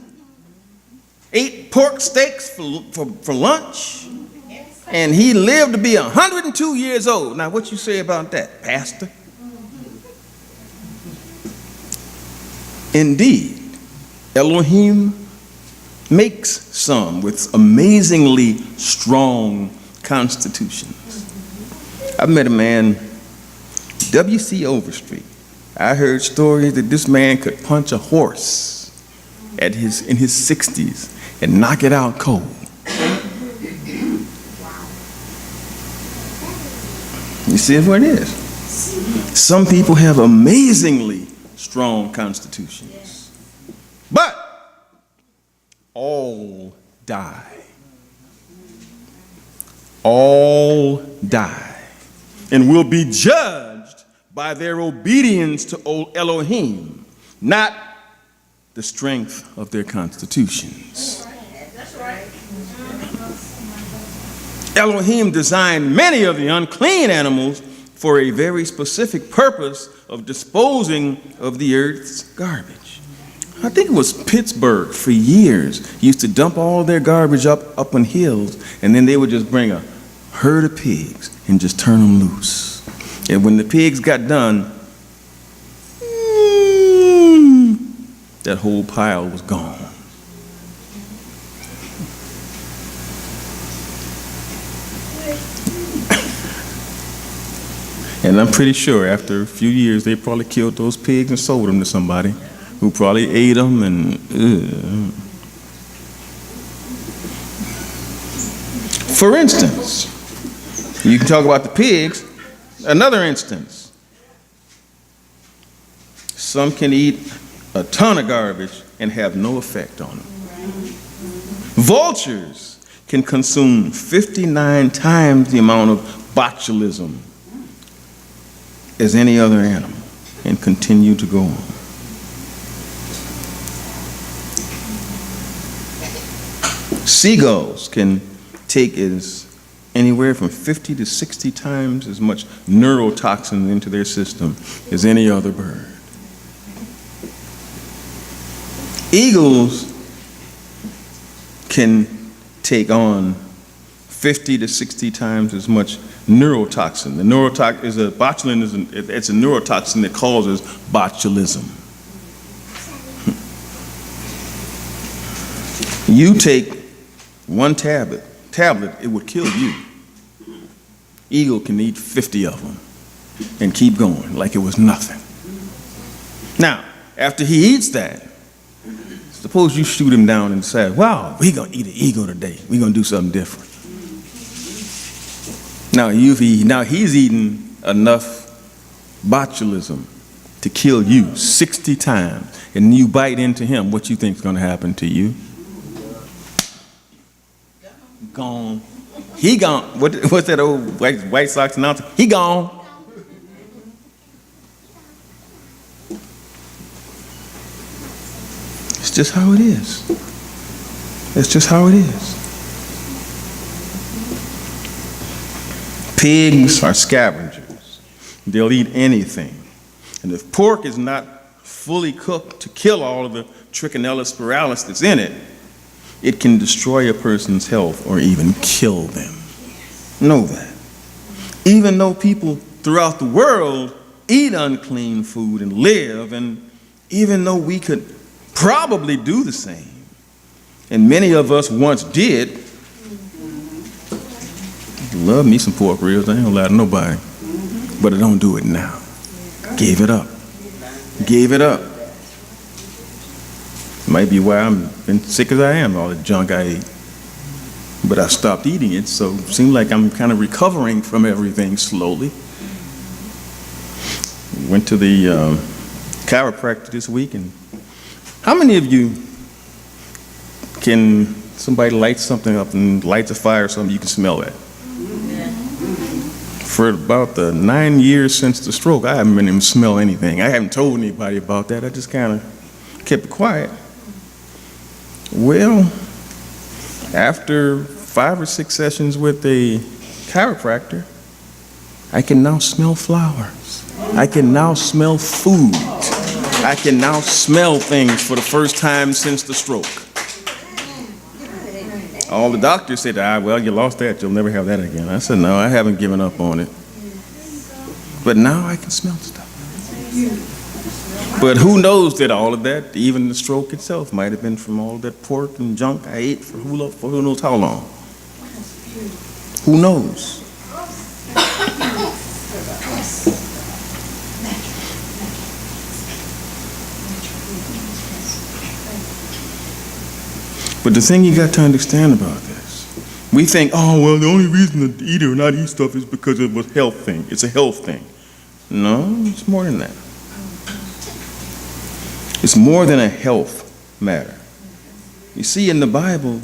ate pork steaks for lunch, and he lived to be 102 years old. Now, what you say about that, Pastor? Indeed, Elohim makes some with amazingly strong constitutions. I met a man, W.C. Overstreet. I heard stories that this man could punch a horse in his 60s and knock it out cold. You see what it is? Some people have amazingly strong constitutions, but all die. All die and will be judged by their obedience to Elohim, not the strength of their constitutions. That's right. Elohim designed many of the unclean animals for a very specific purpose of disposing of the earth's garbage. I think it was Pittsburgh for years used to dump all their garbage up on hills, and then they would just bring a herd of pigs and just turn them loose. And when the pigs got done, that whole pile was gone. And I'm pretty sure after a few years, they probably killed those pigs and sold them to somebody who probably ate them and. For instance, you can talk about the pigs. Another instance. Some can eat a ton of garbage and have no effect on them. Vultures can consume 59 times the amount of botulism as any other animal and continue to go on. Seagulls can take anywhere from 50 to 60 times as much neurotoxin into their system as any other bird. Eagles can take on 50 to 60 times as much neurotoxin. The neurotoxin is it's a neurotoxin that causes botulism. You take one tablet, it would kill you. Eagle can eat 50 of them and keep going like it was nothing. Now, after he eats that, suppose you shoot him down and say, wow, we're going to eat an eagle today. We're going to do something different. Now he's eaten enough botulism to kill you 60 times, and you bite into him. What you think is going to happen to you? Gone. He gone. What's that old White Sox announcer? He gone. It's just how it is. It's just how it is. Pigs are scavengers. They'll eat anything. And if pork is not fully cooked to kill all of the Trichinella spiralis that's in it, it can destroy a person's health or even kill them. Know that. Even though people throughout the world eat unclean food and live, and even though we could probably do the same, and many of us once did. Love me some pork ribs, I ain't gonna lie to nobody, but I don't do it now. Gave it up. Might be why I'm been sick as I am, all the junk I ate. But I stopped eating it, so it seems like I'm kind of recovering from everything slowly. Went to the chiropractor this week, and how many of you can somebody light something up and lights a fire or something, you can smell that? For about the 9 years since the stroke, I haven't been able to smell anything. I haven't told anybody about that. I just kind of kept it quiet. Well, after 5 or 6 sessions with a chiropractor, I can now smell flowers. I can now smell food. I can now smell things for the first time since the stroke. All the doctors said, well, you lost that. You'll never have that again. I said, no, I haven't given up on it. But now I can smell stuff. But who knows that all of that, even the stroke itself, might have been from all that pork and junk I ate for who knows how long. Who knows? But the thing you got to understand about this, we think, oh, well, the only reason to eat or not eat stuff is because it was a health thing. It's a health thing. No, it's more than that. It's more than a health matter. You see, in the Bible,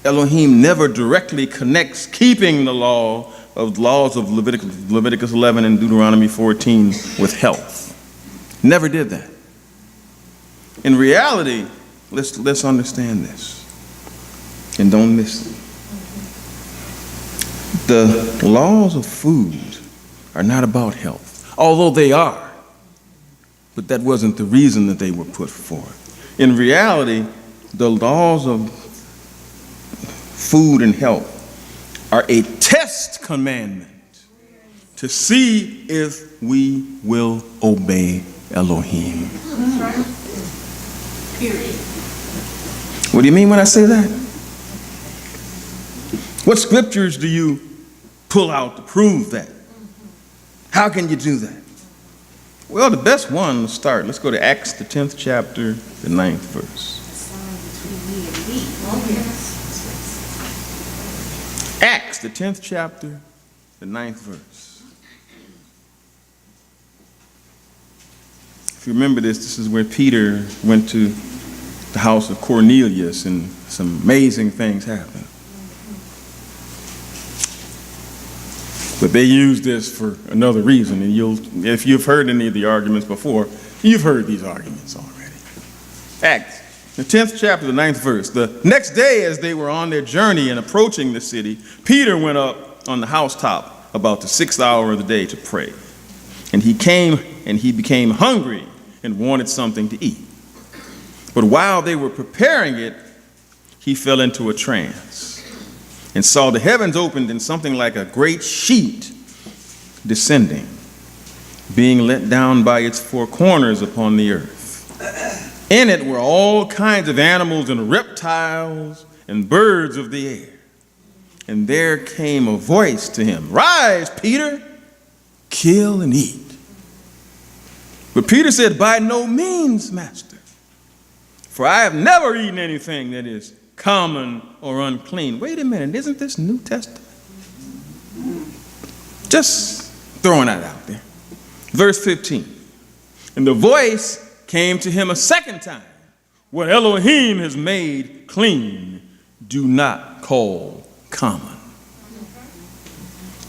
Elohim never directly connects keeping the law of laws of Leviticus 11 and Deuteronomy 14 with health. Never did that. In reality, let's understand this and don't miss it. The laws of food are not about health, although they are, but that wasn't the reason that they were put forth. In reality, the laws of food and health are a test commandment to see if we will obey Elohim. That's right. Period. What do you mean when I say that? What scriptures do you pull out to prove that? How can you do that? Well, the best one to start, let's go to Acts, the 10th chapter, the 9th verse. Acts, the 10th chapter, the 9th verse. If you remember this is where Peter went to the house of Cornelius and some amazing things happened. But they use this for another reason, and if you've heard any of the arguments before, you've heard these arguments already. Acts, the 10th chapter, the 9th verse. The next day, as they were on their journey and approaching the city, Peter went up on the housetop about the 6th hour of the day to pray. And he became hungry and wanted something to eat. But while they were preparing it, he fell into a trance and saw the heavens opened and something like a great sheet descending, being let down by its four corners upon the earth. In it were all kinds of animals and reptiles and birds of the air. And there came a voice to him, "Rise, Peter, kill and eat." But Peter said, "By no means, Master, for I have never eaten anything that is common or unclean." Wait a minute, isn't this New Testament? Just throwing that out there. Verse 15. And the voice came to him a second time. "What Elohim has made clean, do not call common."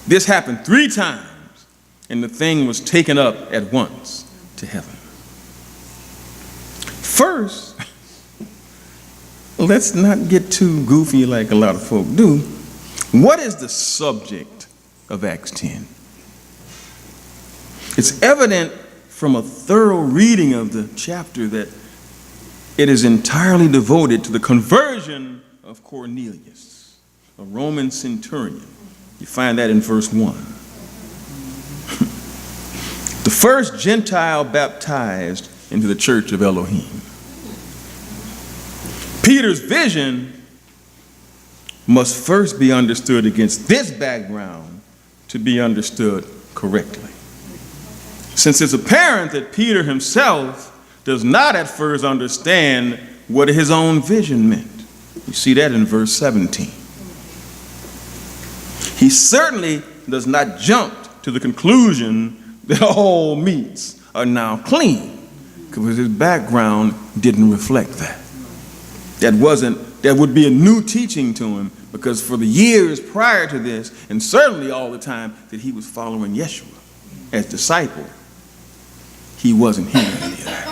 This happened 3 times, and the thing was taken up at once to heaven. First, let's not get too goofy like a lot of folk do. What is the subject of Acts 10? It's evident from a thorough reading of the chapter that it is entirely devoted to the conversion of Cornelius, a Roman centurion. You find that in verse 1. The first Gentile baptized into the church of Elohim. Peter's vision must first be understood against this background to be understood correctly. Since it's apparent that Peter himself does not at first understand what his own vision meant. You see that in verse 17. He certainly does not jump to the conclusion that all meats are now clean, because his background didn't reflect that. That would be a new teaching to him, because for the years prior to this, and certainly all the time that he was following Yeshua as disciple, he wasn't hearing any of that.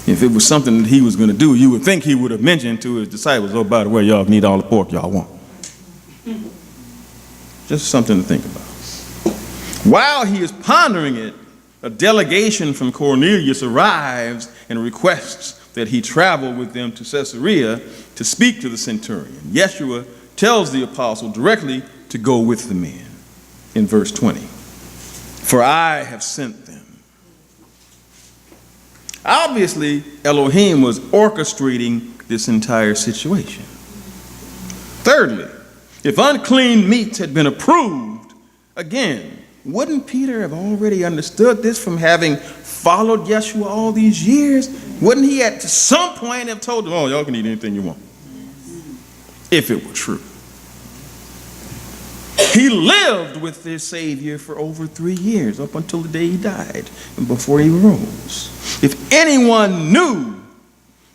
If it was something that he was going to do, you would think he would have mentioned to his disciples, "Oh, by the way, y'all can eat all the pork y'all want." Just something to think about. While he is pondering it, a delegation from Cornelius arrives and requests that he travel with them to Caesarea to speak to the centurion. Yeshua tells the apostle directly to go with the men in verse 20. "For I have sent them." Obviously, Elohim was orchestrating this entire situation. Thirdly, if unclean meats had been approved, again, wouldn't Peter have already understood this from having followed Yeshua all these years? Wouldn't he at some point have told them, "Oh, y'all can eat anything you want"? If it were true. He lived with their Savior for over 3 years, up until the day he died and before he rose. If anyone knew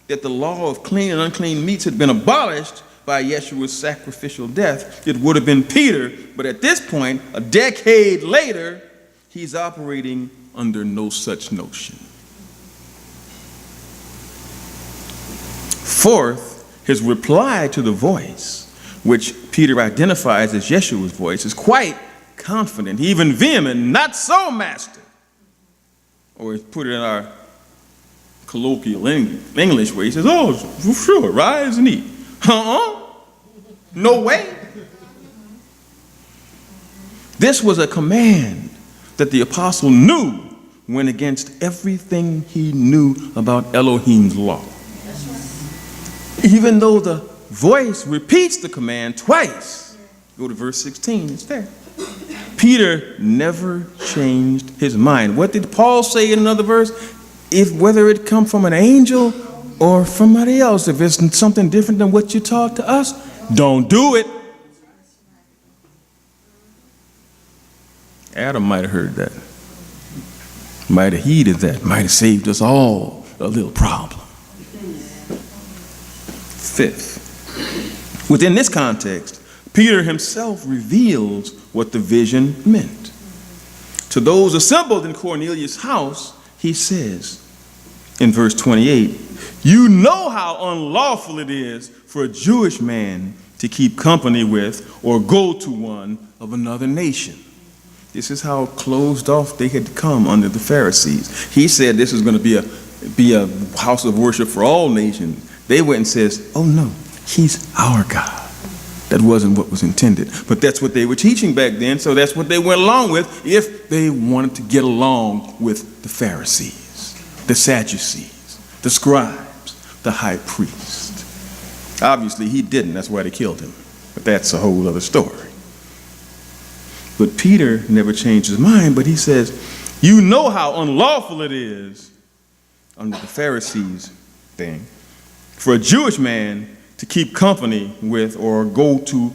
that the law of clean and unclean meats had been abolished by Yeshua's sacrificial death, it would have been Peter. But at this point, a decade later, he's operating under no such notion. Fourth, his reply to the voice, which Peter identifies as Yeshua's voice, is quite confident, even vehement. Not so, Master. Or put it in our colloquial English way, he says, oh, sure, rise and eat. No way. This was a command that the apostle knew went against everything he knew about Elohim's law. Even though the voice repeats the command twice. Go to verse 16, it's there. Peter never changed his mind. What did Paul say in another verse? Whether it come from an angel or from somebody else, if it's something different than what you taught to us, don't do it. Adam might have heard that, might have heeded that, might have saved us all a little problem. Fifth, within this context, Peter himself reveals what the vision meant. To those assembled in Cornelius' house, he says in verse 28, you know how unlawful it is for a Jewish man to keep company with or go to one of another nation. This is how closed off they had come under the Pharisees. He said this is going to be a house of worship for all nations. They went and says, oh no, he's our God. That wasn't what was intended. But that's what they were teaching back then, so that's what they went along with if they wanted to get along with the Pharisees, the Sadducees, the scribes, the high priest. Obviously, he didn't. That's why they killed him. But that's a whole other story. But Peter never changed his mind, but he says, you know how unlawful it is under the Pharisees thing for a Jewish man to keep company with or go to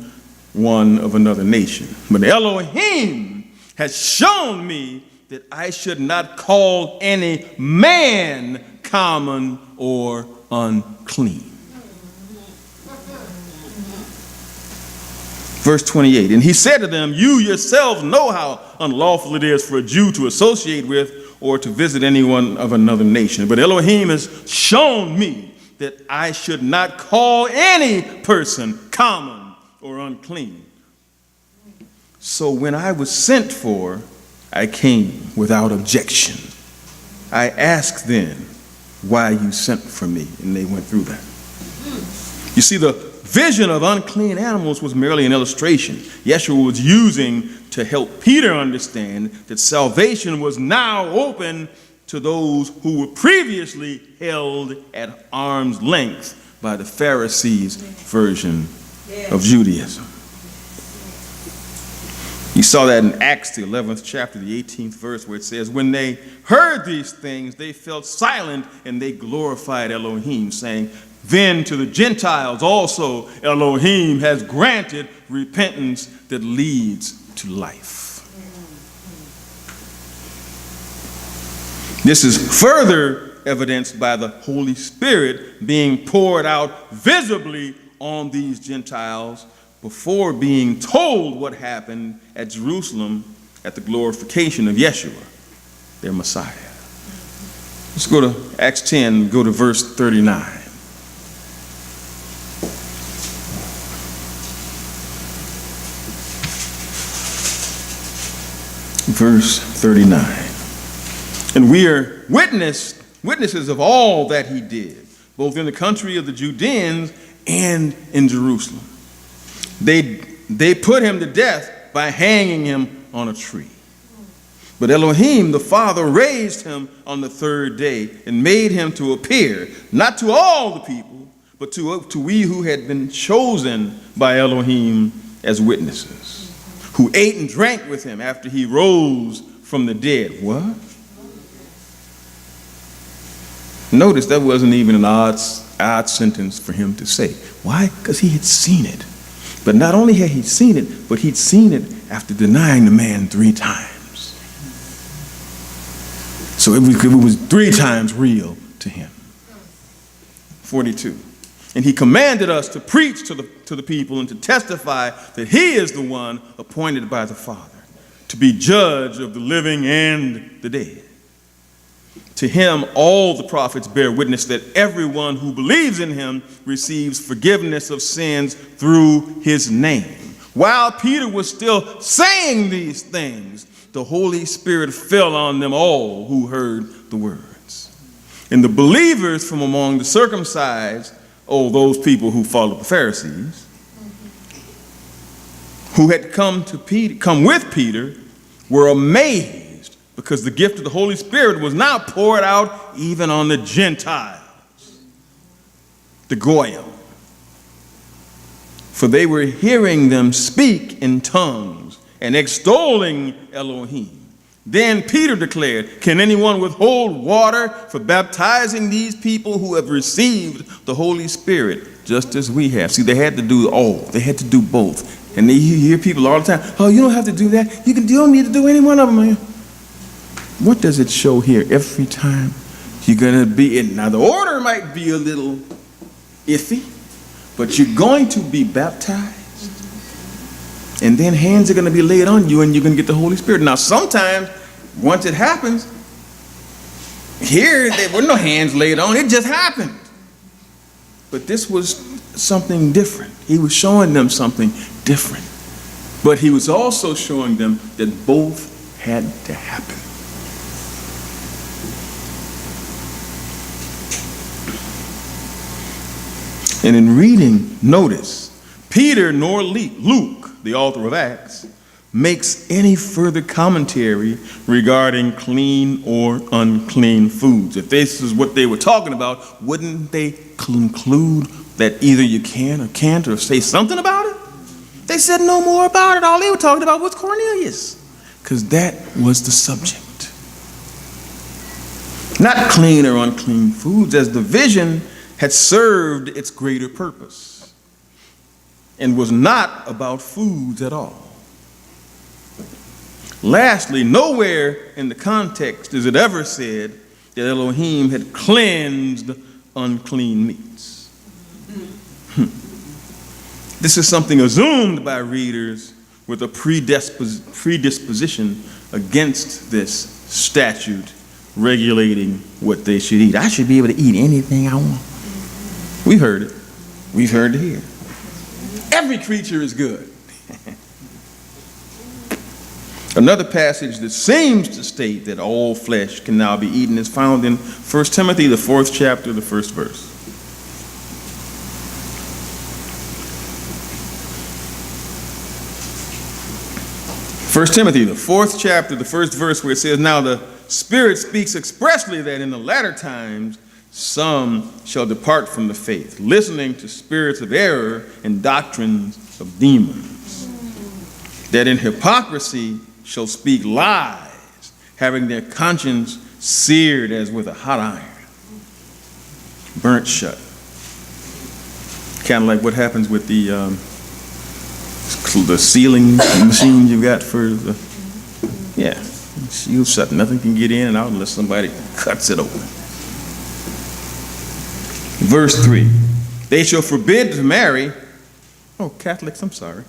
one of another nation. But Elohim has shown me that I should not call any man common or unclean. Verse 28, and he said to them, you yourselves know how unlawful it is for a Jew to associate with or to visit anyone of another nation. But Elohim has shown me that I should not call any person common or unclean. So when I was sent for, I came without objection. I asked then why you sent for me, and they went through that. You see, the vision of unclean animals was merely an illustration Yeshua was using to help Peter understand that salvation was now open to those who were previously held at arm's length by the Pharisees' version of Judaism. You saw that in Acts, the 11th chapter, the 18th verse, where it says, when they heard these things, they fell silent and they glorified Elohim, saying, then to the Gentiles also Elohim has granted repentance that leads to life. This is further evidenced by the Holy Spirit being poured out visibly on these Gentiles before being told what happened at Jerusalem at the glorification of Yeshua, their Messiah. Let's go to Acts 10, go to verse 39. Verse 39. And we are witnesses of all that he did, both in the country of the Judeans and in Jerusalem. They put him to death by hanging him on a tree. But Elohim, the Father, raised him on the third day and made him to appear, not to all the people, but to we who had been chosen by Elohim as witnesses, who ate and drank with him after he rose from the dead. What? Notice that wasn't even an odd sentence for him to say. Why? Because he had seen it. But not only had he seen it, but he'd seen it after denying the man 3 times. So it was 3 times real to him. 42. And he commanded us to preach to the people and to testify that he is the one appointed by the Father to be judge of the living and the dead. To him, all the prophets bear witness that everyone who believes in him receives forgiveness of sins through his name. While Peter was still saying these things, the Holy Spirit fell on them all who heard the words. And the believers from among the circumcised, those people who followed the Pharisees, who had come with Peter, were amazed because the gift of the Holy Spirit was now poured out even on the Gentiles, the Goyim. For they were hearing them speak in tongues and extolling Elohim. Then Peter declared, "Can anyone withhold water for baptizing these people who have received the Holy Spirit just as we have?" See, they had to do all. They had to do both. And you hear people all the time, "Oh, you don't have to do that. You don't need to do any one of them." Man. What does it show here? Every time you're going to be in. Now, the order might be a little iffy, but you're going to be baptized. And then hands are going to be laid on you and you're going to get the Holy Spirit. Now, sometimes, once it happens, here there were no hands laid on. It just happened. But this was something different. He was showing them something different. But he was also showing them that both had to happen. And in reading, notice, Peter nor Luke, the author of Acts, makes any further commentary regarding clean or unclean foods. If this is what they were talking about, wouldn't they conclude that either you can or can't or say something about it? They said no more about it. All they were talking about was Cornelius, because that was the subject. Not clean or unclean foods, as the vision had served its greater purpose and was not about foods at all. Lastly, nowhere in the context is it ever said that Elohim had cleansed unclean meats. This is something assumed by readers with a predisposition against this statute regulating what they should eat. I should be able to eat anything I want. We've heard it. We've heard it here. Every creature is good. Another passage that seems to state that all flesh can now be eaten is found in 1 Timothy, the 4th chapter, the 1st verse. 1 Timothy, the 4th chapter, the 1st verse, where it says, "Now the Spirit speaks expressly that in the latter times some shall depart from the faith, listening to spirits of error and doctrines of demons, that in hypocrisy shall speak lies, having their conscience seared as with a hot iron, burnt shut." Kind of like what happens with the sealing machine you got for the, you shut, nothing can get in and out unless somebody cuts it open. Verse 3, "They shall forbid to marry," Catholics, I'm sorry,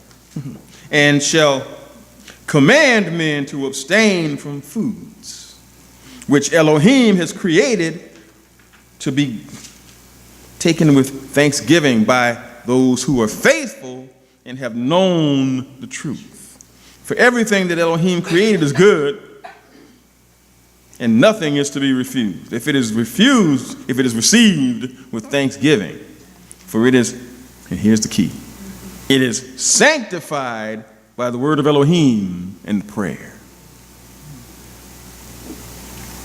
"and shall command men to abstain from foods, which Elohim has created to be taken with thanksgiving by those who are faithful and have known the truth. For everything that Elohim created is good, and nothing is to be refused. If it is received with thanksgiving, for it is," and here's the key, "it is sanctified by the word of Elohim and prayer."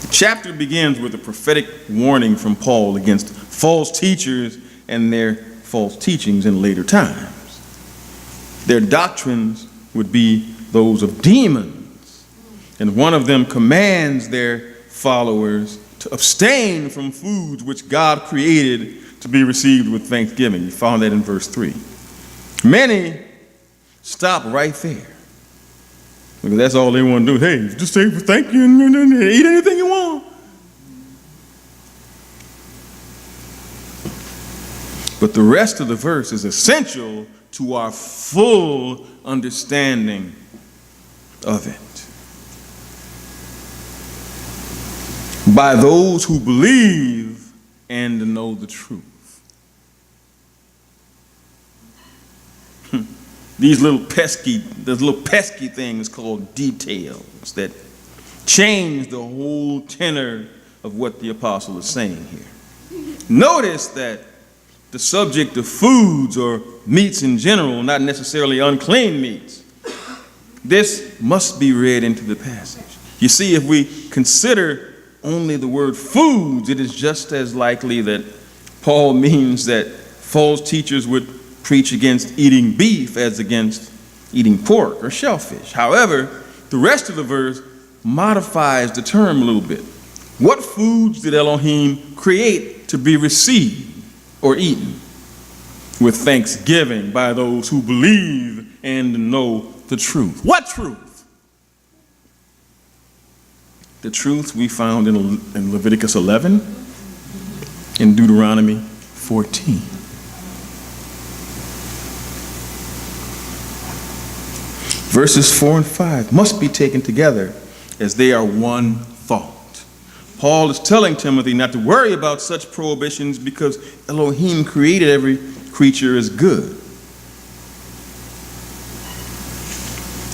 The chapter begins with a prophetic warning from Paul against false teachers and their false teachings in later times. Their doctrines would be those of demons, and one of them commands their followers to abstain from foods which God created to be received with thanksgiving. You found that in verse 3. Many stop right there, because that's all they want to do. Hey, just say thank you and eat anything you want. But the rest of the verse is essential to our full understanding of it. By those who believe and know the truth. These little pesky things called details that change the whole tenor of what the apostle is saying here. Notice that the subject of foods or meats in general, not necessarily unclean meats, this must be read into the passage. You see, if we consider only the word foods, it is just as likely that Paul means that false teachers would preach against eating beef as against eating pork or shellfish. However, the rest of the verse modifies the term a little bit. What foods did Elohim create to be received or eaten with thanksgiving by those who believe and know the truth? What truth? The truth we found in Leviticus 11 and Deuteronomy 14. Verses 4 and 5 must be taken together as they are one thought. Paul is telling Timothy not to worry about such prohibitions because Elohim created every creature as good.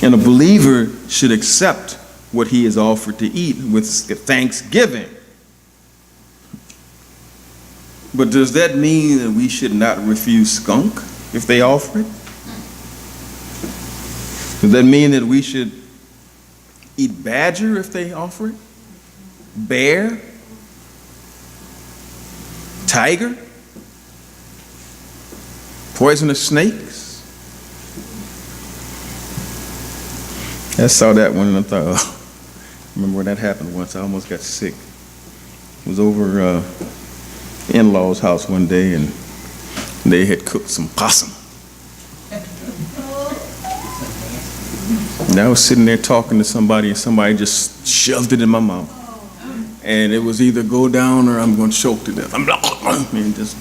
And a believer should accept what he is offered to eat with thanksgiving. But does that mean that we should not refuse skunk if they offer it? Does that mean that we should eat badger if they offer it? Bear? Tiger? Poisonous snakes? I saw that one and I thought, oh, I remember when that happened once. I almost got sick. I was over in-laws' house one day and they had cooked some possum. And I was sitting there talking to somebody and somebody just shoved it in my mouth. And it was either go down or I'm going to choke to death. I'm like, and just.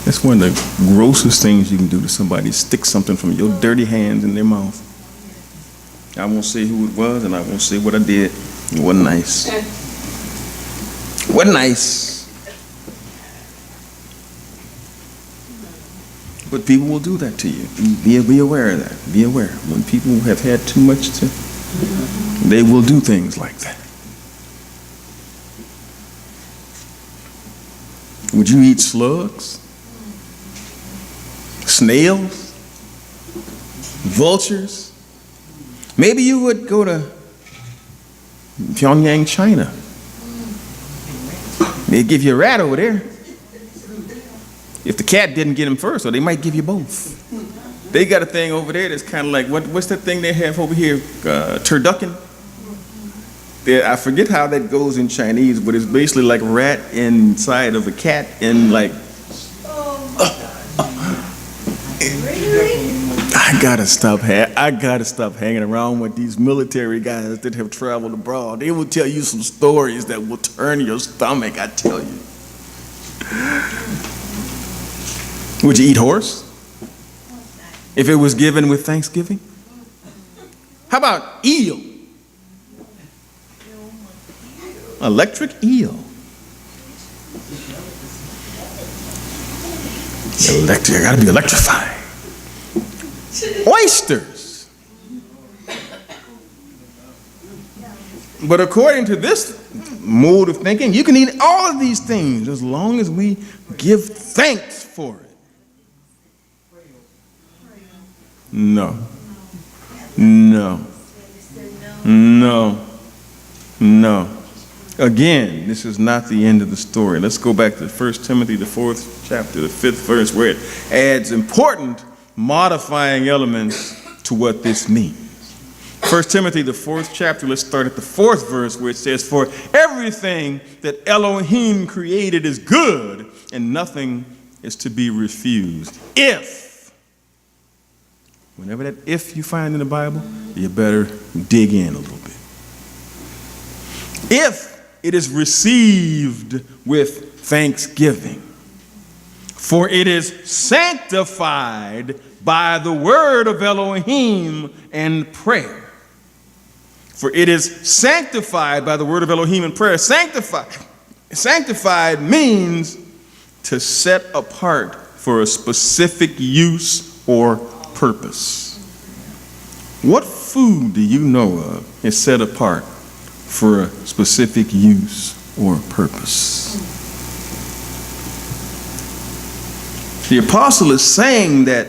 That's one of the grossest things you can do to somebody, stick something from your dirty hands in their mouth. I won't say who it was and I won't say what I did. It wasn't nice. Wasn't nice. But people will do that to you. Be aware of that. Be aware. When people have had too much they will do things like that. Would you eat slugs? Snails? Vultures? Maybe you would go to Pyongyang, China. They'd give you a rat over there. If the cat didn't get him first, or they might give you both. They got a thing over there that's kind of like, what's that thing they have over here? Turducken? I forget how that goes in Chinese, but it's basically like a rat inside of a cat and like, I gotta stop hanging around with these military guys that have traveled abroad. They will tell you some stories that will turn your stomach, I tell you. Would you eat horse? If it was given with thanksgiving? How about eel? Electric eel. I gotta be electrified. Oysters. But according to this mode of thinking, you can eat all of these things as long as we give thanks for it. No. Again, this is not the end of the story. Let's go back to 1 Timothy, the 4th chapter, the 5th verse, where it adds important modifying elements to what this means. 1 Timothy, the 4th chapter, let's start at the 4th verse, where it says, "For everything that Elohim created is good, and nothing is to be refused. If," whenever that if you find in the Bible, you better dig in a little bit. if it is received with thanksgiving. For it is sanctified by the word of Elohim and prayer. For it is sanctified by the word of Elohim and prayer. Sanctified means to set apart for a specific use or purpose. What food do you know of is set apart for a specific use or purpose? The apostle is saying that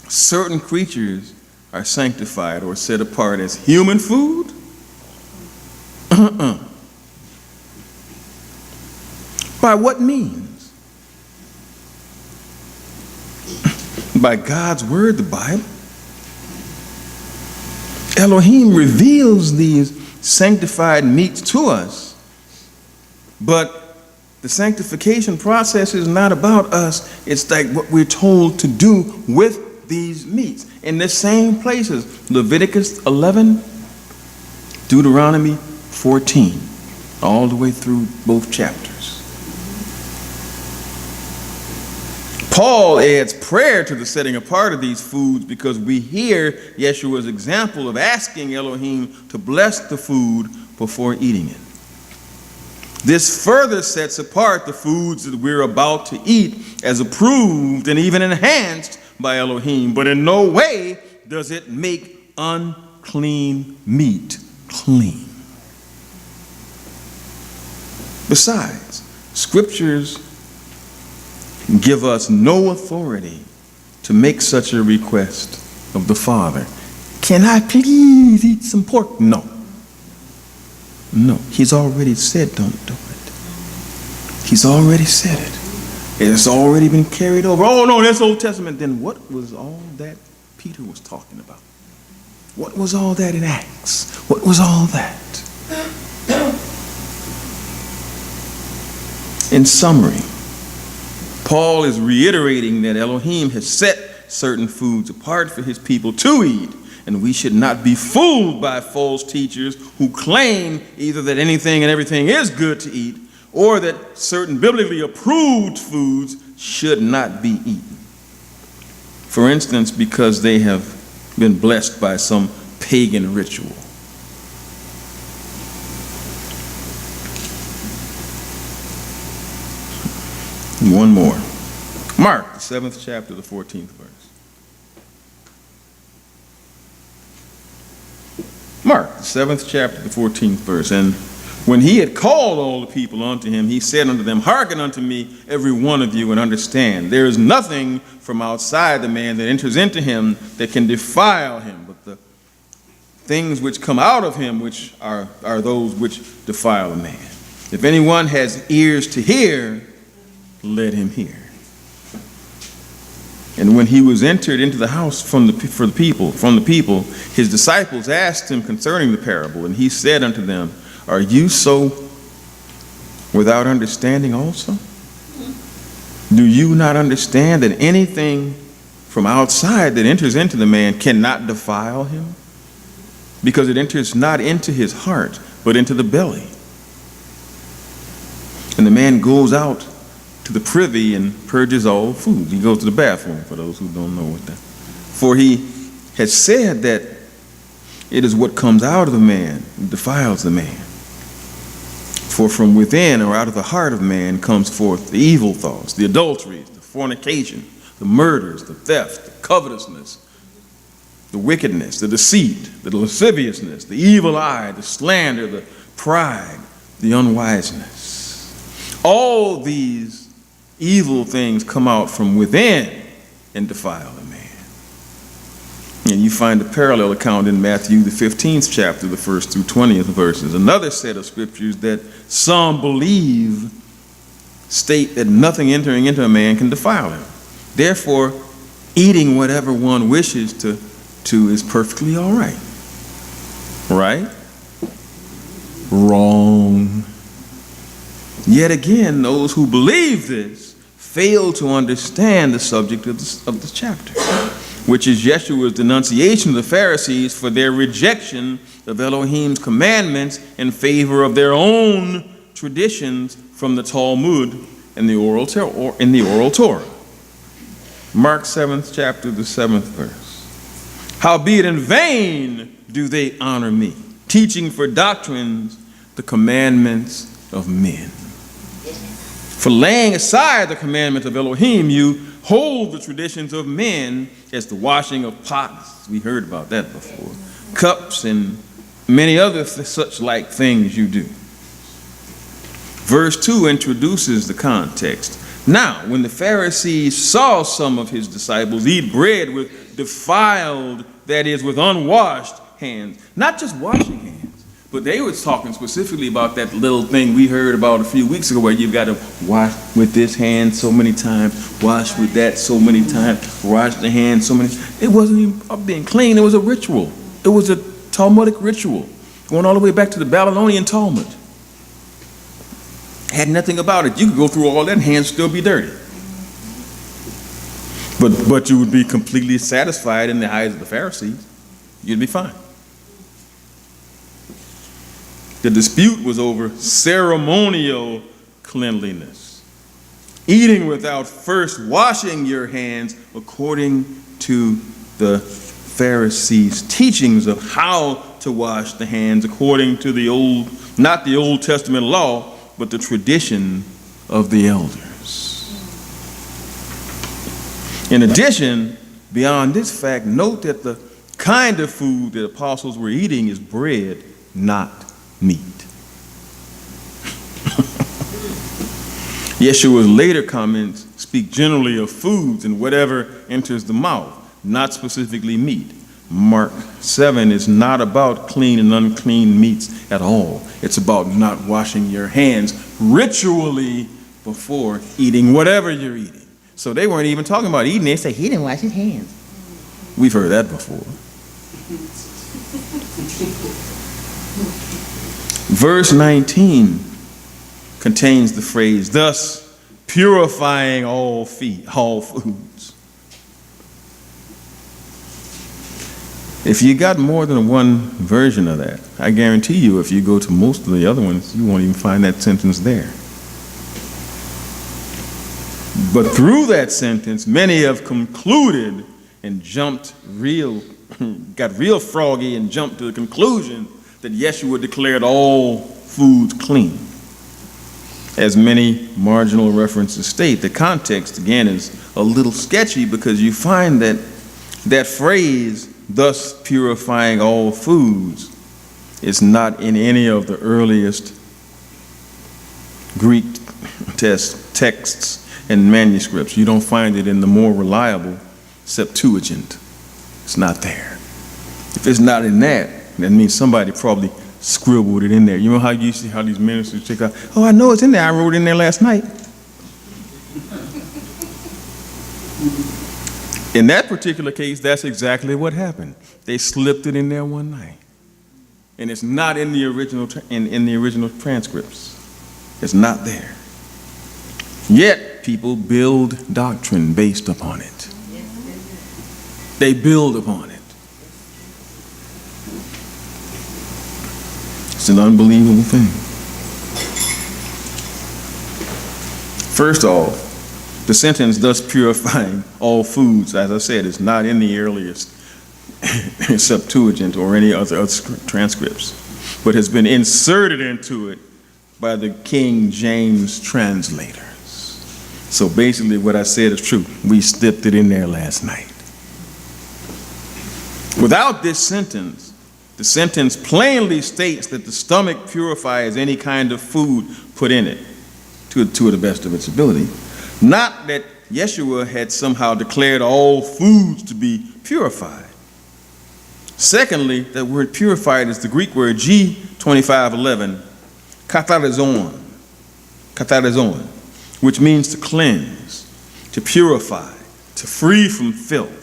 certain creatures are sanctified or set apart as human food? By what means? By God's word, the Bible. Elohim reveals these sanctified meats to us, but the sanctification process is not about us. It's like what we're told to do with these meats. In the same places, Leviticus 11, Deuteronomy 14, all the way through both chapters. Paul adds prayer to the setting apart of these foods because we hear Yeshua's example of asking Elohim to bless the food before eating it. This further sets apart the foods that we're about to eat as approved and even enhanced by Elohim, but in no way does it make unclean meat clean. Besides, scriptures give us no authority to make such a request of the Father. Can I please eat some pork? No. No, he's already said don't do it. He's already said it. It's already been carried over. Oh no, that's Old Testament. Then what was all that Peter was talking about? What was all that in Acts? What was all that? In summary, Paul is reiterating that Elohim has set certain foods apart for his people to eat, and we should not be fooled by false teachers who claim either that anything and everything is good to eat, or that certain biblically approved foods should not be eaten. For instance, because they have been blessed by some pagan ritual. One more. Mark, the 7th chapter, the 14th verse. Mark, the 7th chapter, the 14th verse. And when he had called all the people unto him, he said unto them, hearken unto me, every one of you, and understand. There is nothing from outside the man that enters into him that can defile him, but the things which come out of him which are those which defile a man. If anyone has ears to hear, let him hear. And when he was entered into the house from the people, his disciples asked him concerning the parable, and he said unto them, are you so without understanding also? Do you not understand that anything from outside that enters into the man cannot defile him? Because it enters not into his heart, but into the belly. And the man goes out to the privy and purges all food. He goes to the bathroom, for those who don't know what that. For he has said that it is what comes out of the man that defiles the man. For from within or out of the heart of man comes forth the evil thoughts, the adulteries, the fornication, the murders, the theft, the covetousness, the wickedness, the deceit, the lasciviousness, the evil eye, the slander, the pride, the unwiseness. All these evil things come out from within and defile the man. And you find a parallel account in Matthew, the 15th chapter, the 1st through 20th verses. Another set of scriptures that some believe state that nothing entering into a man can defile him. Therefore, eating whatever one wishes to is perfectly all right. Right? Wrong. Yet again, those who believe this fail to understand the subject of the chapter. which is Yeshua's denunciation of the Pharisees for their rejection of Elohim's commandments in favor of their own traditions from the Talmud and the oral Torah. Mark 7th chapter, the 7th verse. Howbeit in vain do they honor me, teaching for doctrines the commandments of men. For laying aside the commandment of Elohim, you hold the traditions of men as the washing of pots. We heard about that before. Cups and many other such like things you do. Verse 2 introduces the context. Now, when the Pharisees saw some of his disciples eat bread with defiled, that is, with unwashed hands, not just washing hands, but they were talking specifically about that little thing we heard about a few weeks ago where you've got to wash with this hand so many times, wash with that so many times, wash the hand so many. It wasn't even about being clean. It was a ritual. It was a Talmudic ritual going all the way back to the Babylonian Talmud. Had nothing about it. You could go through all that and hands still be dirty. But you would be completely satisfied in the eyes of the Pharisees. You'd be fine. The dispute was over ceremonial cleanliness. Eating without first washing your hands according to the Pharisees' teachings of how to wash the hands according to the old, not the Old Testament law, but the tradition of the elders. In addition, beyond this fact, note that the kind of food that apostles were eating is bread, not meat. Yeshua's later comments speak generally of foods and whatever enters the mouth, not specifically meat. Mark 7 is not about clean and unclean meats at all. It's about not washing your hands ritually before eating whatever you're eating. So they weren't even talking about eating. They say, he didn't wash his hands. We've heard that before. Verse 19 contains the phrase, thus purifying all foods. If you got more than one version of that, I guarantee you if you go to most of the other ones, you won't even find that sentence there. But through that sentence, many have concluded and got real froggy and jumped to the conclusion that Yeshua declared all foods clean. As many marginal references state, the context, again, is a little sketchy because you find that that phrase, thus purifying all foods, is not in any of the earliest Greek texts and manuscripts. You don't find it in the more reliable Septuagint. It's not there. If it's not in that means somebody probably scribbled it in there. You know how you see how these ministers check out, oh, I know it's in there. I wrote it in there last night. In that particular case, that's exactly what happened. They slipped it in there one night. And it's not in the original in the original transcripts. It's not there. Yet people build doctrine based upon it. They build upon it. It's an unbelievable thing. First off, the sentence, thus purifying all foods, as I said, is not in the earliest Septuagint or any other transcripts, but has been inserted into it by the King James translators. So basically what I said is true. We slipped it in there last night. Without this sentence, the sentence plainly states that the stomach purifies any kind of food put in it to the best of its ability. Not that Yeshua had somehow declared all foods to be purified. Secondly, that word purified is the Greek word G2511, katharizon, which means to cleanse, to purify, to free from filth,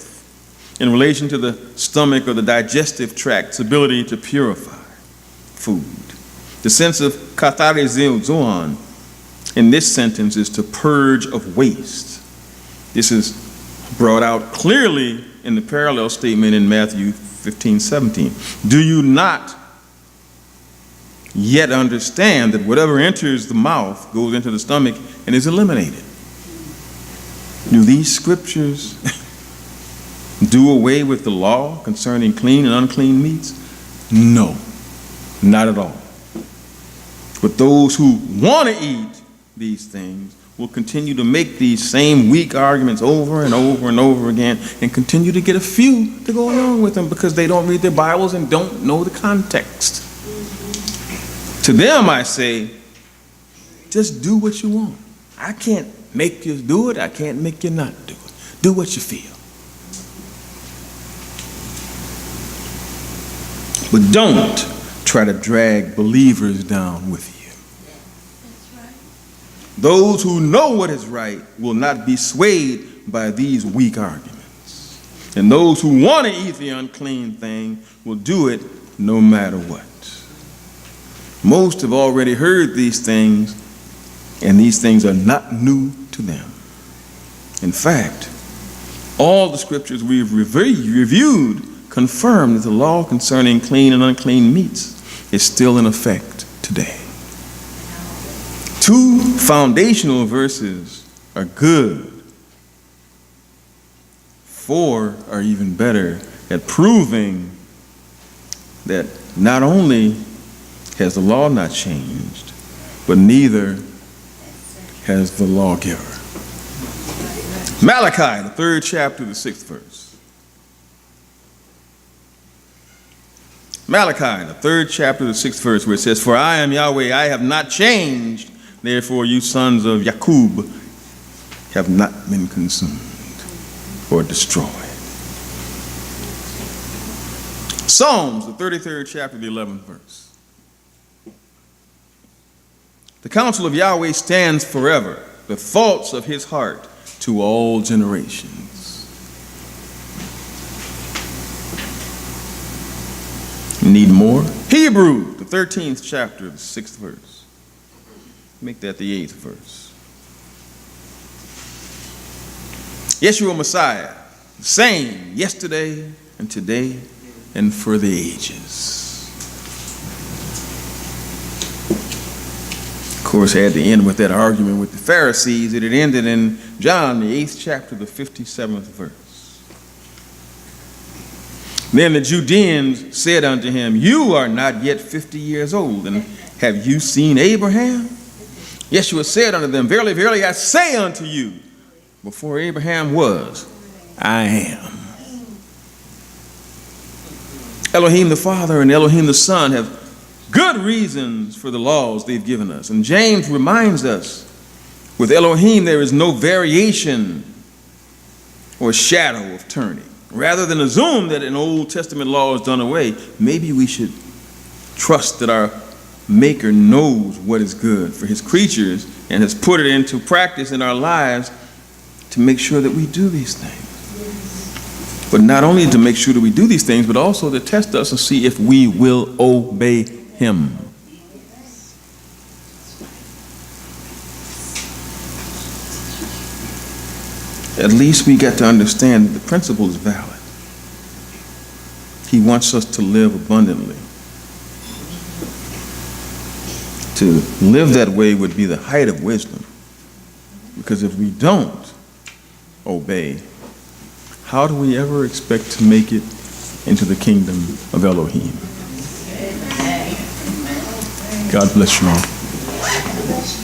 in relation to the stomach or the digestive tract's ability to purify food. The sense of katharizon in this sentence is to purge of waste. This is brought out clearly in the parallel statement in Matthew 15:17. Do you not yet understand that whatever enters the mouth goes into the stomach and is eliminated? Do these scriptures do away with the law concerning clean and unclean meats? No, not at all. But those who want to eat these things will continue to make these same weak arguments over and over and over again and continue to get a few to go along with them because they don't read their Bibles and don't know the context. To them, I say, just do what you want. I can't make you do it. I can't make you not do it. Do what you feel. But don't try to drag believers down with you. Those who know what is right will not be swayed by these weak arguments. And those who want to eat the unclean thing will do it no matter what. Most have already heard these things, and these things are not new to them. In fact, all the scriptures we've reviewed confirm that the law concerning clean and unclean meats is still in effect today. 2 foundational verses are good. 4 are even better at proving that not only has the law not changed, but neither has the lawgiver. Malachi, the 3rd chapter, the 6th verse. Malachi, the 3rd chapter, the 6th verse, where it says, "For I am Yahweh, I have not changed. Therefore, you sons of Jacob have not been consumed or destroyed." Psalms, the 33rd chapter, the 11th verse. "The counsel of Yahweh stands forever, the thoughts of his heart to all generations." Need more? Hebrew, the 13th chapter, the 6th verse. Make that the 8th verse. Yeshua Messiah, the same yesterday and today and for the ages. Of course, I had to end with that argument with the Pharisees. It had ended in John, the 8th chapter, the 57th verse. "Then the Judeans said unto him, You are not yet 50 years old, and have you seen Abraham? Yeshua said unto them, Verily, verily, I say unto you, before Abraham was, I am." Elohim the Father and Elohim the Son have good reasons for the laws they've given us. And James reminds us, with Elohim there is no variation or shadow of turning. Rather than assume that an Old Testament law is done away, maybe we should trust that our Maker knows what is good for his creatures and has put it into practice in our lives to make sure that we do these things. But not only to make sure that we do these things, but also to test us and see if we will obey him. At least we got to understand that the principle is valid. He wants us to live abundantly. To live that way would be the height of wisdom. Because if we don't obey, how do we ever expect to make it into the kingdom of Elohim? God bless you all.